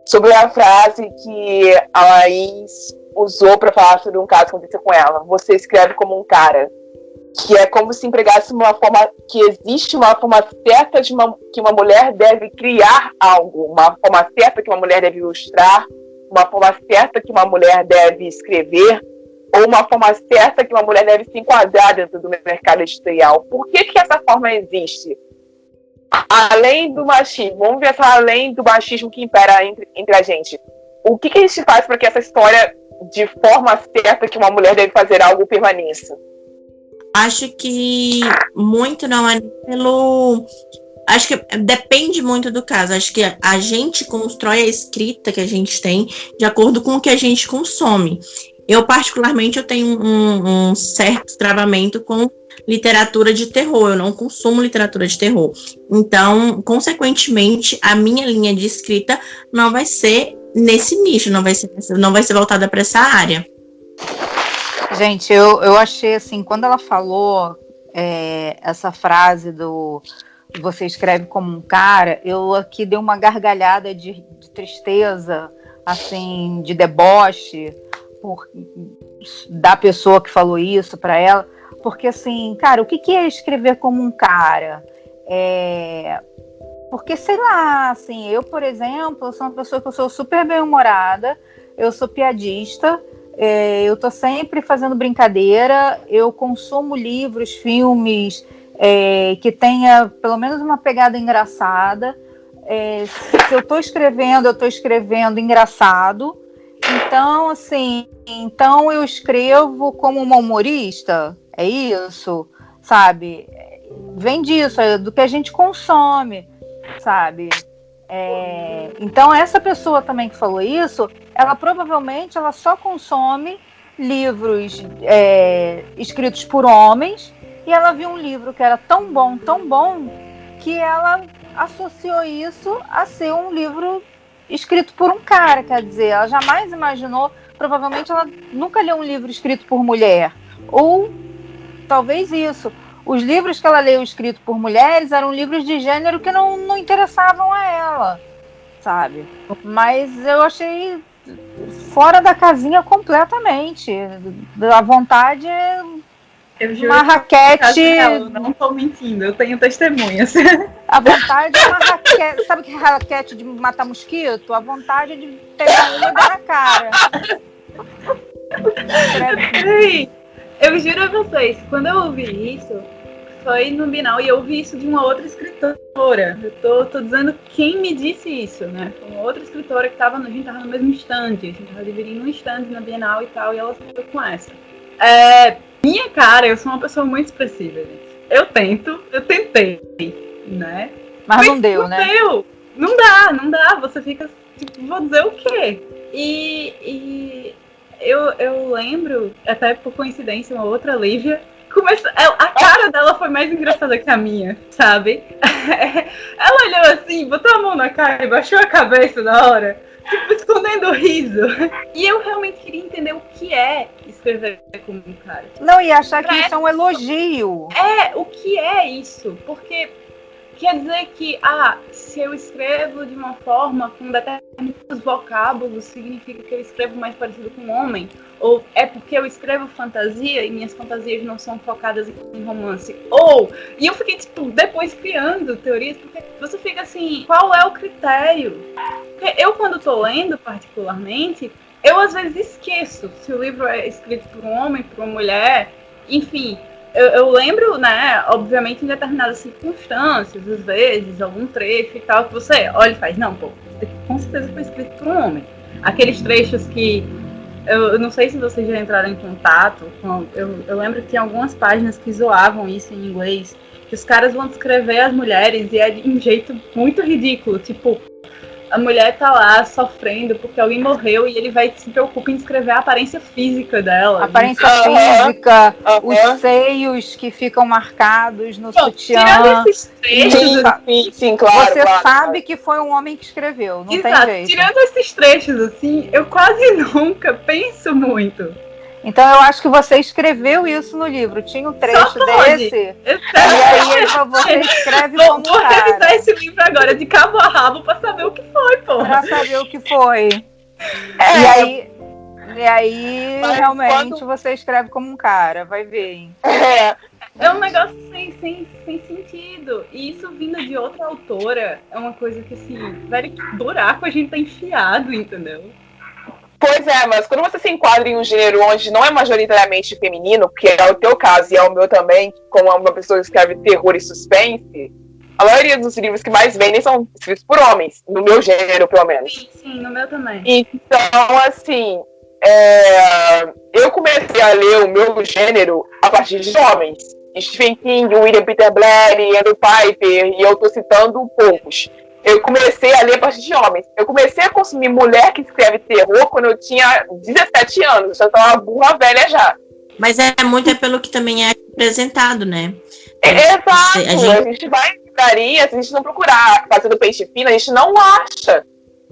sobre a frase que a Laís usou para falar sobre um caso que aconteceu com ela. Você escreve como um cara. Que é como se empregasse uma forma, que existe uma forma certa que uma mulher deve criar algo, uma forma certa que uma mulher deve ilustrar, uma forma certa que uma mulher deve escrever, ou uma forma certa que uma mulher deve se enquadrar dentro do mercado editorial. Por que essa forma existe? Além do machismo, vamos pensar além do machismo que impera entre a gente. O que a gente faz para que essa história, de forma certa que uma mulher deve fazer algo, permaneça? Acho que muito não é pelo... Acho que depende muito do caso. Acho que a gente constrói a escrita que a gente tem de acordo com o que a gente consome. Eu, particularmente, eu tenho um certo travamento com literatura de terror. Eu não consumo literatura de terror. Então, consequentemente, a minha linha de escrita não vai ser nesse nicho, não vai ser voltada para essa área. Gente, eu achei assim, quando ela falou essa frase do você escreve como um cara, eu aqui dei uma gargalhada de tristeza, assim, de deboche da pessoa que falou isso para ela, porque assim, cara, o que é escrever como um cara? Porque, sei lá, assim, eu, por exemplo, sou uma pessoa que eu sou super bem-humorada, eu sou piadista, eu tô sempre fazendo brincadeira, eu consumo livros, filmes que tenha pelo menos uma pegada engraçada. Se eu tô escrevendo engraçado. Então, assim, eu escrevo como uma humorista, é isso, sabe? Vem disso, do que a gente consome, sabe? Então essa pessoa também que falou isso, ela provavelmente só consome livros escritos por homens, e ela viu um livro que era tão bom, que ela associou isso a ser um livro escrito por um cara. Quer dizer, ela jamais imaginou, provavelmente ela nunca leu um livro escrito por mulher, ou talvez isso. Os livros que ela leu escritos por mulheres eram livros de gênero que não interessavam a ela, sabe? Mas eu achei fora da casinha completamente. A vontade é uma raquete... Eu não estou mentindo, eu tenho testemunhas. A vontade é uma raquete... Sabe que é raquete de matar mosquito? A vontade é de pegar uma e dar na cara. Eu juro a vocês, quando eu ouvi isso, foi no Bienal, e eu ouvi isso de uma outra escritora. Eu tô dizendo quem me disse isso, né? Foi uma outra escritora que a gente tava no mesmo stand, a gente tava dividindo um stand na Bienal e tal, e ela foi com essa. Minha cara, eu sou uma pessoa muito expressiva, gente. Eu tentei, né? Mas não deu, né? Não dá, você fica, tipo, vou dizer o quê? E eu lembro, até por coincidência, uma outra Lívia, a cara dela foi mais engraçada que a minha, sabe? Ela olhou assim, botou a mão na cara e baixou a cabeça na hora, tipo, escondendo o riso. E eu realmente queria entender o que é escrever como um cara. Não, e achar que isso é um elogio. O que é isso? Porque quer dizer que, se eu escrevo de uma forma com determinados vocábulos, significa que eu escrevo mais parecido com um homem? Ou é porque eu escrevo fantasia e minhas fantasias não são focadas em romance? E eu fiquei, tipo, depois criando teorias, porque você fica assim, qual é o critério? Porque eu, quando tô lendo, particularmente, eu às vezes esqueço se o livro é escrito por um homem, por uma mulher, enfim... Eu lembro, né, obviamente, em determinadas circunstâncias, às vezes, algum trecho e tal, que você olha e faz, não, pô, com certeza foi escrito por um homem. Aqueles trechos que eu não sei se vocês já entraram em contato com... Eu lembro que tem algumas páginas que zoavam isso em inglês, que os caras vão descrever as mulheres e é de um jeito muito ridículo. Tipo, a mulher tá lá sofrendo porque alguém morreu e ele vai se preocupar em descrever a aparência física dela. A aparência física, os seios que ficam marcados no sutiã. Tirando esses trechos, sim, claro. Você claro, sabe que foi um homem que escreveu, não exato, tem jeito. tirando esses trechos, assim, eu quase nunca penso muito. Então eu acho que você escreveu isso no livro. Tinha um trecho desse. E aí você escreve como vou revisar esse livro agora de cabo a rabo pra saber o que foi, pô. Pra saber o que foi. E aí realmente você escreve como um cara, vai ver, hein? É um negócio sem sentido. E isso vindo de outra autora é uma coisa que, assim, velho, que buraco a gente tá enfiado, entendeu? Pois é, mas quando você se enquadra em um gênero onde não é majoritariamente feminino, que é o teu caso e é o meu também, como uma pessoa que escreve terror e suspense, a maioria dos livros que mais vendem são escritos por homens, no meu gênero, pelo menos. Sim, no meu também. Então, assim, eu comecei a ler o meu gênero a partir de homens. Stephen King, William Peter Blatty, Andrew Piper, e eu tô citando poucos. Eu comecei a ler a partir de homens. Eu comecei a consumir mulher que escreve terror quando eu tinha 17 anos. Eu tava uma burra velha já. Mas é muito pelo que também é apresentado, né? Exato. A gente vai em livraria, se a gente não procurar fazendo peixe fino, a gente não acha.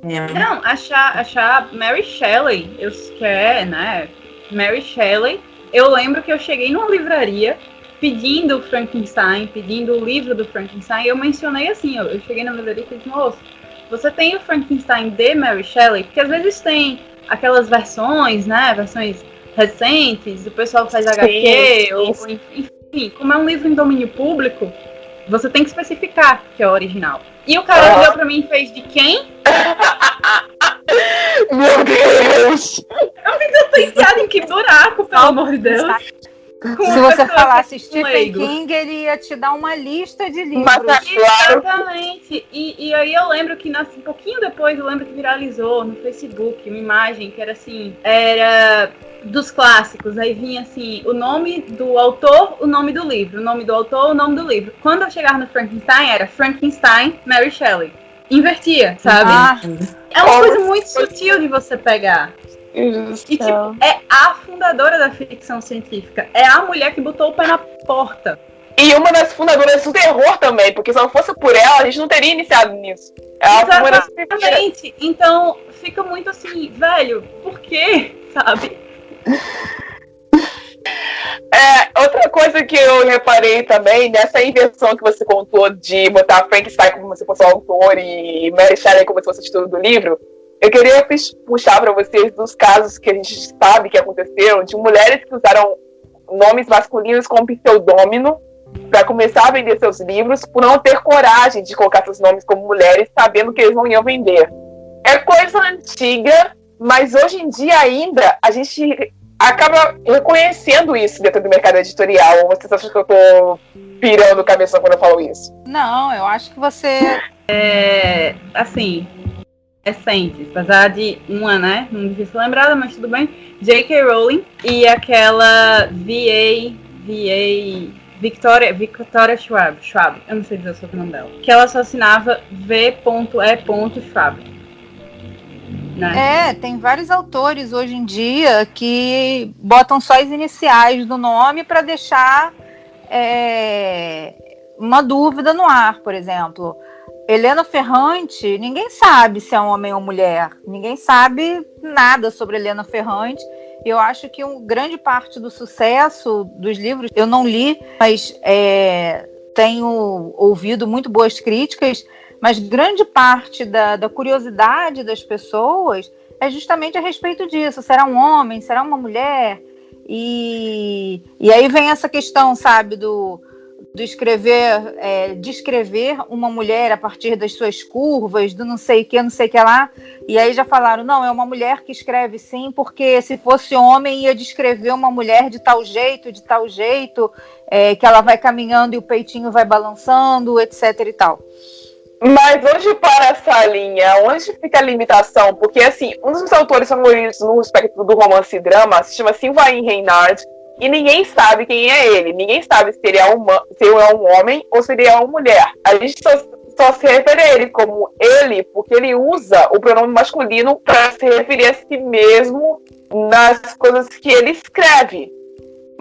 Não, achar Mary Shelley, que é, né? Mary Shelley. Eu lembro que eu cheguei numa livraria pedindo o Frankenstein, pedindo o livro do Frankenstein, e eu mencionei assim, eu cheguei na livraria e disse, moço, você tem o Frankenstein de Mary Shelley? Porque às vezes tem aquelas versões, né, versões recentes, o pessoal faz HQ, ou enfim, como é um livro em domínio público, você tem que especificar que é o original. E o cara olhou pra mim e fez, de quem? Meu Deus! Eu tô enfiada em que buraco, pelo amor de Deus. Se você falasse Stephen King, ele ia te dar uma lista de livros. Exatamente. E aí eu lembro que um pouquinho depois, eu lembro que viralizou no Facebook uma imagem que era assim, era dos clássicos. Aí vinha assim, o nome do autor, o nome do livro. O nome do autor, o nome do livro. Quando eu chegava no Frankenstein, era Frankenstein, Mary Shelley. Invertia, sabe? É uma coisa muito sutil de você pegar. E, tipo, é a fundadora da ficção científica. É a mulher que botou o pé na porta. E uma das fundadoras do terror também, porque se não fosse por ela, a gente não teria iniciado nisso. Exatamente. Então, fica muito assim, velho, por quê? Sabe? Outra coisa que eu reparei também, nessa inversão que você contou de botar Frankenstein como se fosse o autor e Mary Shelley como se fosse o título do livro, eu queria puxar para vocês dos casos que a gente sabe que aconteceram, de mulheres que usaram nomes masculinos como pseudônimo para começar a vender seus livros, por não ter coragem de colocar seus nomes como mulheres, sabendo que eles não iam vender. É coisa antiga, mas hoje em dia ainda a gente acaba reconhecendo isso dentro do mercado editorial. Ou vocês acham que eu tô pirando cabeça quando eu falo isso? Não, eu acho que você... assim... recentes, apesar de uma, né, não devia ser lembrada, mas tudo bem, J.K. Rowling e aquela Victoria Schwab, eu não sei dizer o sobrenome dela, que ela só assinava V.E. Schwab. Né? Tem vários autores hoje em dia que botam só as iniciais do nome para deixar uma dúvida no ar, por exemplo. Helena Ferrante, ninguém sabe se é um homem ou mulher. Ninguém sabe nada sobre Helena Ferrante. Eu acho que grande parte do sucesso dos livros, eu não li, mas tenho ouvido muito boas críticas, mas grande parte da curiosidade das pessoas é justamente a respeito disso. Será um homem? Será uma mulher? E aí vem essa questão, sabe, descrever uma mulher a partir das suas curvas, do não sei o que lá, e aí já falaram, não, é uma mulher que escreve sim, porque se fosse homem ia descrever uma mulher de tal jeito, que ela vai caminhando e o peitinho vai balançando, etc e tal. Mas onde para essa linha? Onde fica a limitação? Porque, assim, um dos meus autores favoritos no espectro do romance e drama se chama Sylvain Reinhard, e ninguém sabe quem é ele. Ninguém sabe se ele é um homem ou se ele é uma mulher. A gente só se refere a ele como ele porque ele usa o pronome masculino para se referir a si mesmo nas coisas que ele escreve.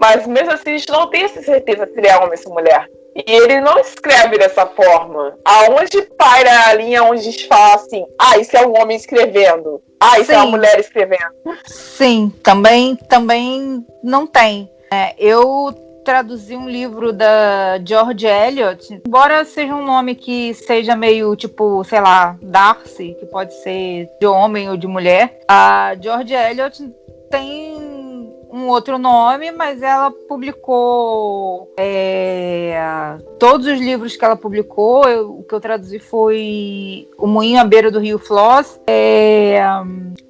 Mas mesmo assim a gente não tem essa certeza se ele é homem ou se é mulher. E ele não escreve dessa forma. Aonde paira a linha onde a gente fala assim, isso é um homem escrevendo, isso é uma mulher escrevendo? Sim, também não tem. Eu traduzi um livro da George Eliot, embora seja um nome que seja meio tipo, sei lá, Darcy, que pode ser de homem ou de mulher. A George Eliot tem um outro nome, mas ela publicou todos os livros que ela publicou. O que eu traduzi foi O Moinho à Beira do Rio Floss,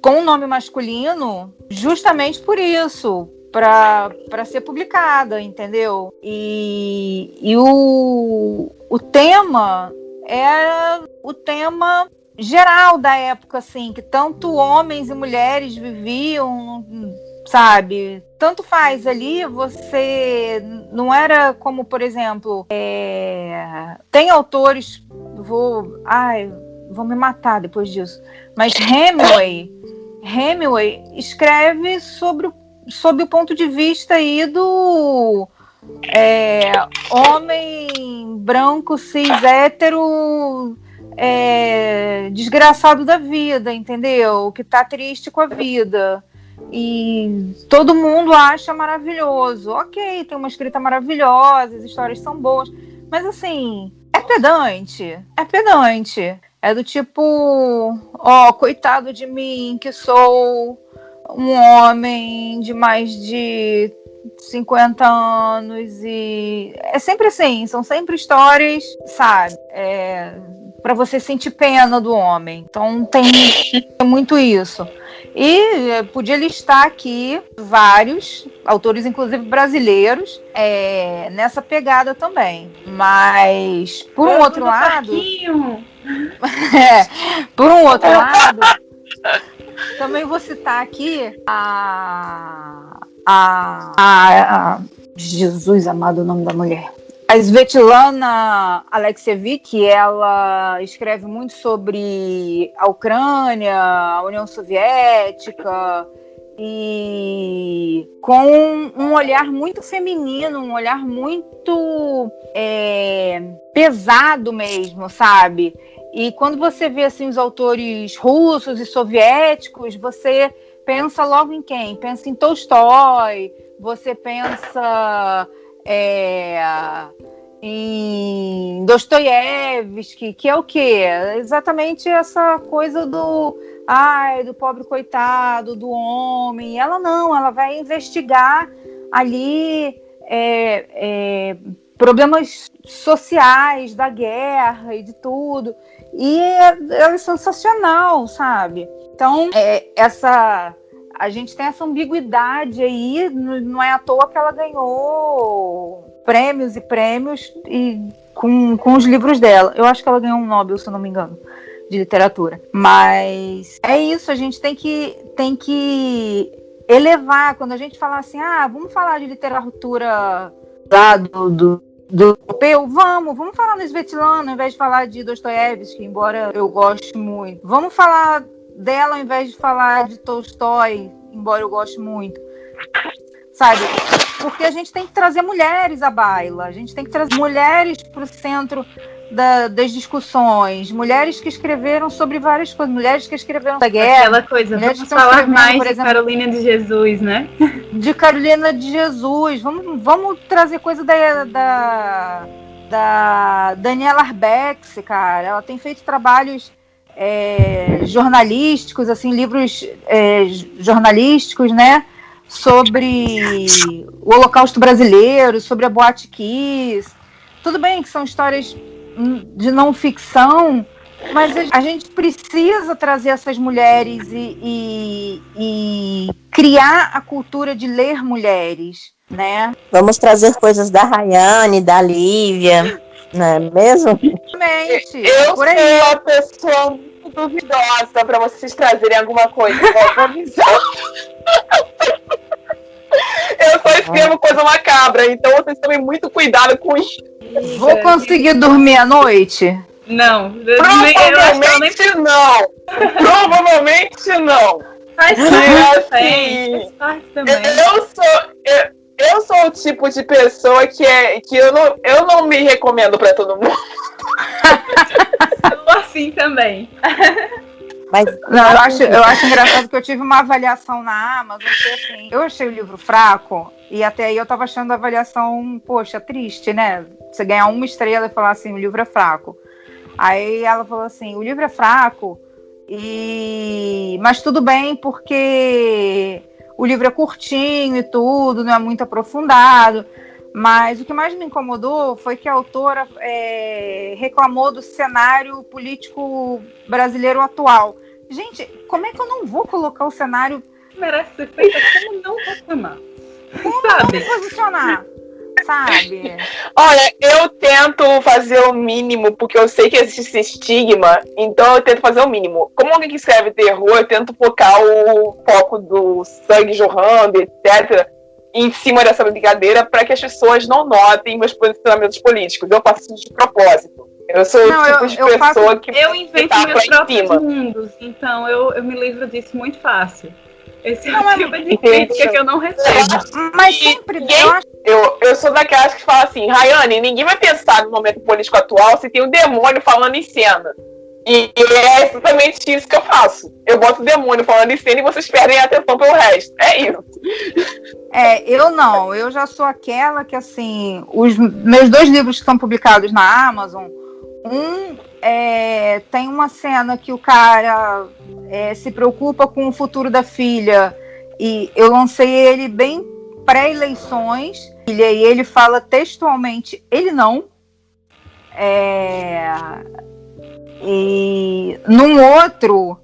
com um nome masculino, justamente por isso, para ser publicada, entendeu? E o tema era o tema geral da época, assim, que tanto homens e mulheres viviam, sabe? Tanto faz ali, você não era como, por exemplo, tem autores, vou me matar depois disso, mas Hemingway escreve sob o ponto de vista aí do homem branco, cis, hétero, desgraçado da vida, entendeu? Que tá triste com a vida. E todo mundo acha maravilhoso. Ok, tem uma escrita maravilhosa, as histórias são boas, mas assim, é pedante. É do tipo, coitado de mim, que sou um homem de mais de 50 anos, e é sempre assim, são sempre histórias, sabe, para você sentir pena do homem. Então tem muito isso. E podia listar aqui vários autores, inclusive brasileiros, nessa pegada também. Mas, por um outro lado... por um outro lado, também vou citar aqui Jesus amado, o nome da mulher. A Svetlana Alexievich, ela escreve muito sobre a Ucrânia, a União Soviética, e com um olhar muito feminino, um olhar muito pesado mesmo, sabe? E quando você vê assim, os autores russos e soviéticos, você pensa logo em quem? Pensa em Tolstói, você pensa em Dostoiévski, que é o quê? Exatamente essa coisa do pobre coitado, do homem. Ela não, ela vai investigar ali problemas sociais da guerra e de tudo. E ela é sensacional, sabe? Então, a gente tem essa ambiguidade aí, não é à toa que ela ganhou prêmios e prêmios com os livros dela. Eu acho que ela ganhou um Nobel, se eu não me engano, de literatura. Mas é isso, a gente tem que elevar. Quando a gente fala assim, vamos falar de literatura lá do europeu, vamos falar no Svetlana ao invés de falar de Dostoiévski, embora eu goste muito. Vamos falar dela ao invés de falar de Tolstói, embora eu goste muito. Sabe? Porque a gente tem que trazer mulheres à baila, a gente tem que trazer mulheres para o centro das discussões, mulheres que escreveram sobre várias coisas, mulheres que escreveram da guerra. Aquela coisa, vamos falar mais de Carolina de Jesus, né? De Carolina de Jesus, vamos trazer coisa da Daniela Arbex, cara. Ela tem feito trabalhos jornalísticos, assim, livros jornalísticos, né? Sobre o Holocausto brasileiro, sobre a Boate Kiss. Tudo bem que são histórias de não ficção, mas a gente precisa trazer essas mulheres e criar a cultura de ler mulheres, né? Vamos trazer coisas da Rayane, da Lívia, não é mesmo? Exatamente. Eu por aí. sou uma pessoa muito duvidosa pra vocês trazerem alguma coisa. Uma visão. Eu só escrevo coisa macabra, então vocês tomem muito cuidado com isso. Vou conseguir dormir à noite? Não. Provavelmente não. Provavelmente não. Faz parte também. Eu sou o tipo de pessoa que eu não me recomendo pra todo mundo. Eu assim também. Mas Não, eu acho engraçado que eu tive uma avaliação na Amazon que assim, eu achei o livro fraco e até aí eu tava achando a avaliação, poxa, triste, né? Você ganhar 1 estrela e falar assim, o livro é fraco. Aí ela falou assim, o livro é fraco, mas tudo bem porque o livro é curtinho e tudo, não é muito aprofundado. Mas o que mais me incomodou foi que a autora reclamou do cenário político brasileiro atual. Gente, como é que eu não vou colocar o cenário? Merece ser feita, como não reclamar? Como Sabe? me posicionar? Sabe? Olha, eu tento fazer o mínimo, porque eu sei que existe esse estigma, então eu tento fazer o mínimo. Como alguém que escreve terror, eu tento focar o foco do sangue jorrando, etc., em cima dessa brincadeira, para que as pessoas não notem meus posicionamentos políticos. Eu faço isso de propósito. Eu sou o tipo de pessoa que Eu invento tá meus lá em próprios cima. mundos, então eu me livro disso muito fácil. Esse é Não, o tipo de crítica que eu não recebo. Mas sempre ninguém- eu acho Eu sou daquelas que fala assim, Rayane, ninguém vai pensar no momento político atual se tem um demônio falando em cena. E é exatamente isso que eu faço. Eu boto o demônio falando em cena e vocês perdem a atenção pelo resto. É isso. eu não, eu já sou aquela que, assim, os meus 2 livros que são publicados na Amazon, tem uma cena que o cara se preocupa com o futuro da filha, e eu lancei ele bem pré-eleições, e ele fala textualmente, ele não. E no outro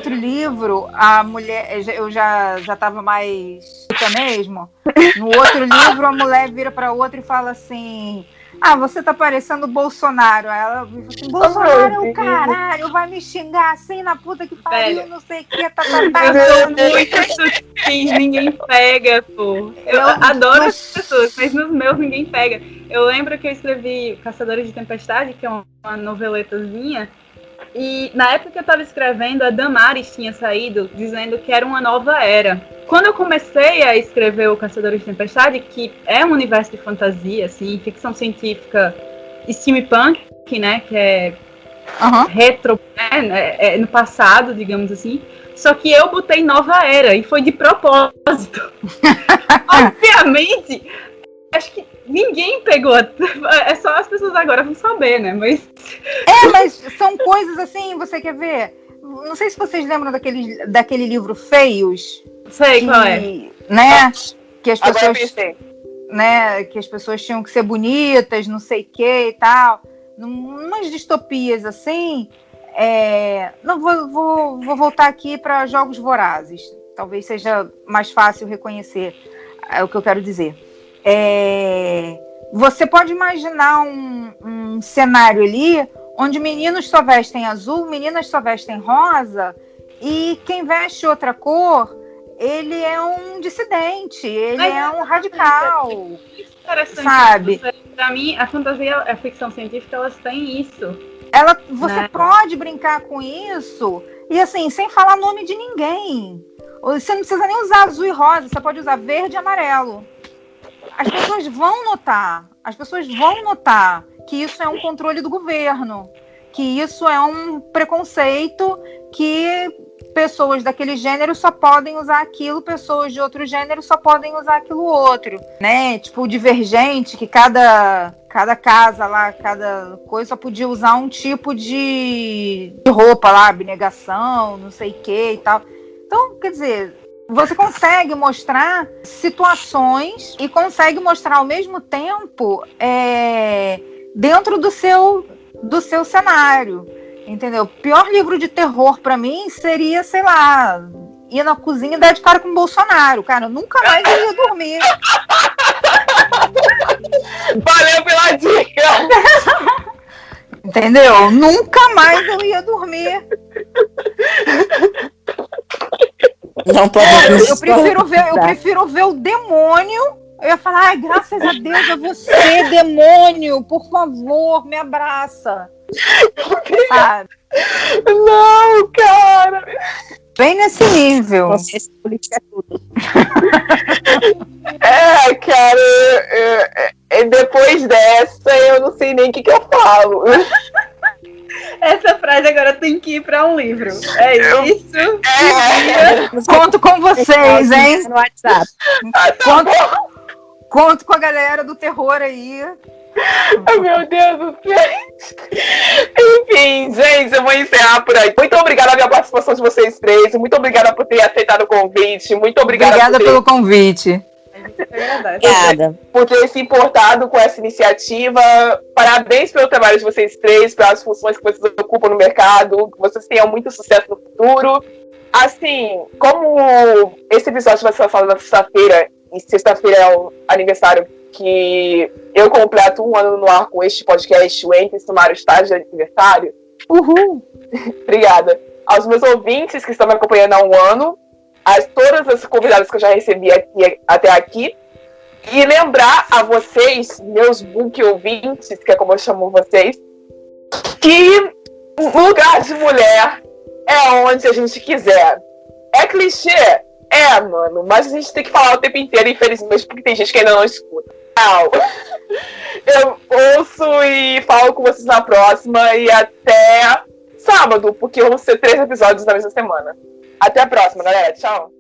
livro, a mulher, eu já estava mais puta mesmo. No outro livro, a mulher vira para outra e fala assim: ah, você tá parecendo o Bolsonaro. Aí ela diz assim: Bolsonaro é o caralho, vai me xingar assim na puta que pariu, Velho. não sei o que, tá. Eu sou muito sutil, ninguém pega, pô. Eu adoro as pessoas, mas nos meus ninguém pega. Eu lembro que eu escrevi Caçadores de Tempestade, que é uma noveletazinha, e na época que eu tava escrevendo, a Damares tinha saído dizendo que era uma nova era. Quando eu comecei a escrever o Caçadores de Tempestade, que é um universo de fantasia, assim, ficção científica steampunk, né, que é retro, né, no passado, digamos assim, só que eu botei nova era, e foi de propósito. Obviamente, acho que ninguém pegou, é só as pessoas agora vão saber, né, mas são coisas assim, você quer ver? Não sei se vocês lembram daquele livro Feios. sei qual é. Né? Que as Agora eu pessoas, pensei. né? Que as pessoas tinham que ser bonitas, não sei o que e tal. Numas distopias assim. Não vou voltar aqui para Jogos Vorazes. Talvez seja mais fácil reconhecer o que eu quero dizer. Você pode imaginar um cenário ali onde meninos só vestem azul, meninas só vestem rosa, e quem veste outra cor, ele é um dissidente, ele é um radical. Interessante, sabe? Para mim, a fantasia, a ficção científica, elas têm isso. Você pode brincar com isso, e assim, sem falar nome de ninguém. Você não precisa nem usar azul e rosa, você pode usar verde e amarelo. As pessoas vão notar que isso é um controle do governo, que isso é um preconceito, que pessoas daquele gênero só podem usar aquilo, pessoas de outro gênero só podem usar aquilo outro, né? Tipo, o Divergente, que cada casa lá, cada coisa só podia usar um tipo de roupa lá, abnegação, não sei o que e tal. Então, quer dizer, você consegue mostrar situações e consegue mostrar ao mesmo tempo dentro do seu cenário, entendeu? O pior livro de terror pra mim seria, sei lá, ir na cozinha e dar de cara com o Bolsonaro. Cara, eu nunca mais ia dormir. Valeu pela dica! Entendeu? Nunca mais eu ia dormir. Não podemos. Eu prefiro ver o demônio. Eu ia falar, ai, graças a Deus é você, demônio. Por favor, me abraça. Ah, Não, cara. bem nesse nível. Consciência política é tudo. Cara, depois dessa, eu não sei nem o que eu falo. Essa frase agora tem que ir pra um livro. É isso. Conto com vocês, hein? No WhatsApp. Conto com a galera do terror aí. Ai, meu Deus do céu. Enfim, gente, eu vou encerrar por aí. Muito obrigada pela participação de vocês três. Muito obrigada por ter aceitado o convite. Muito obrigada pelo convite. Obrigada. Por ter se importado com essa iniciativa. Parabéns pelo trabalho de vocês três, pelas funções que vocês ocupam no mercado. Que vocês tenham muito sucesso no futuro. Assim, como esse episódio vai ser lançado na sexta-feira, e sexta-feira é o aniversário que eu completo 1 ano no ar com este podcast, o Entre Sumário Estágio de Aniversário. Uhul! Obrigada. Aos meus ouvintes que estão me acompanhando há 1 ano, a todas as convidadas que eu já recebi aqui, até aqui, e lembrar a vocês, meus book ouvintes, que é como eu chamo vocês, que lugar de mulher é onde a gente quiser. É clichê? É, mano, mas a gente tem que falar o tempo inteiro, infelizmente, porque tem gente que ainda não escuta. Eu ouço e falo com vocês na próxima e até sábado, porque vão ser 3 episódios na mesma semana. Até a próxima, galera. Tchau.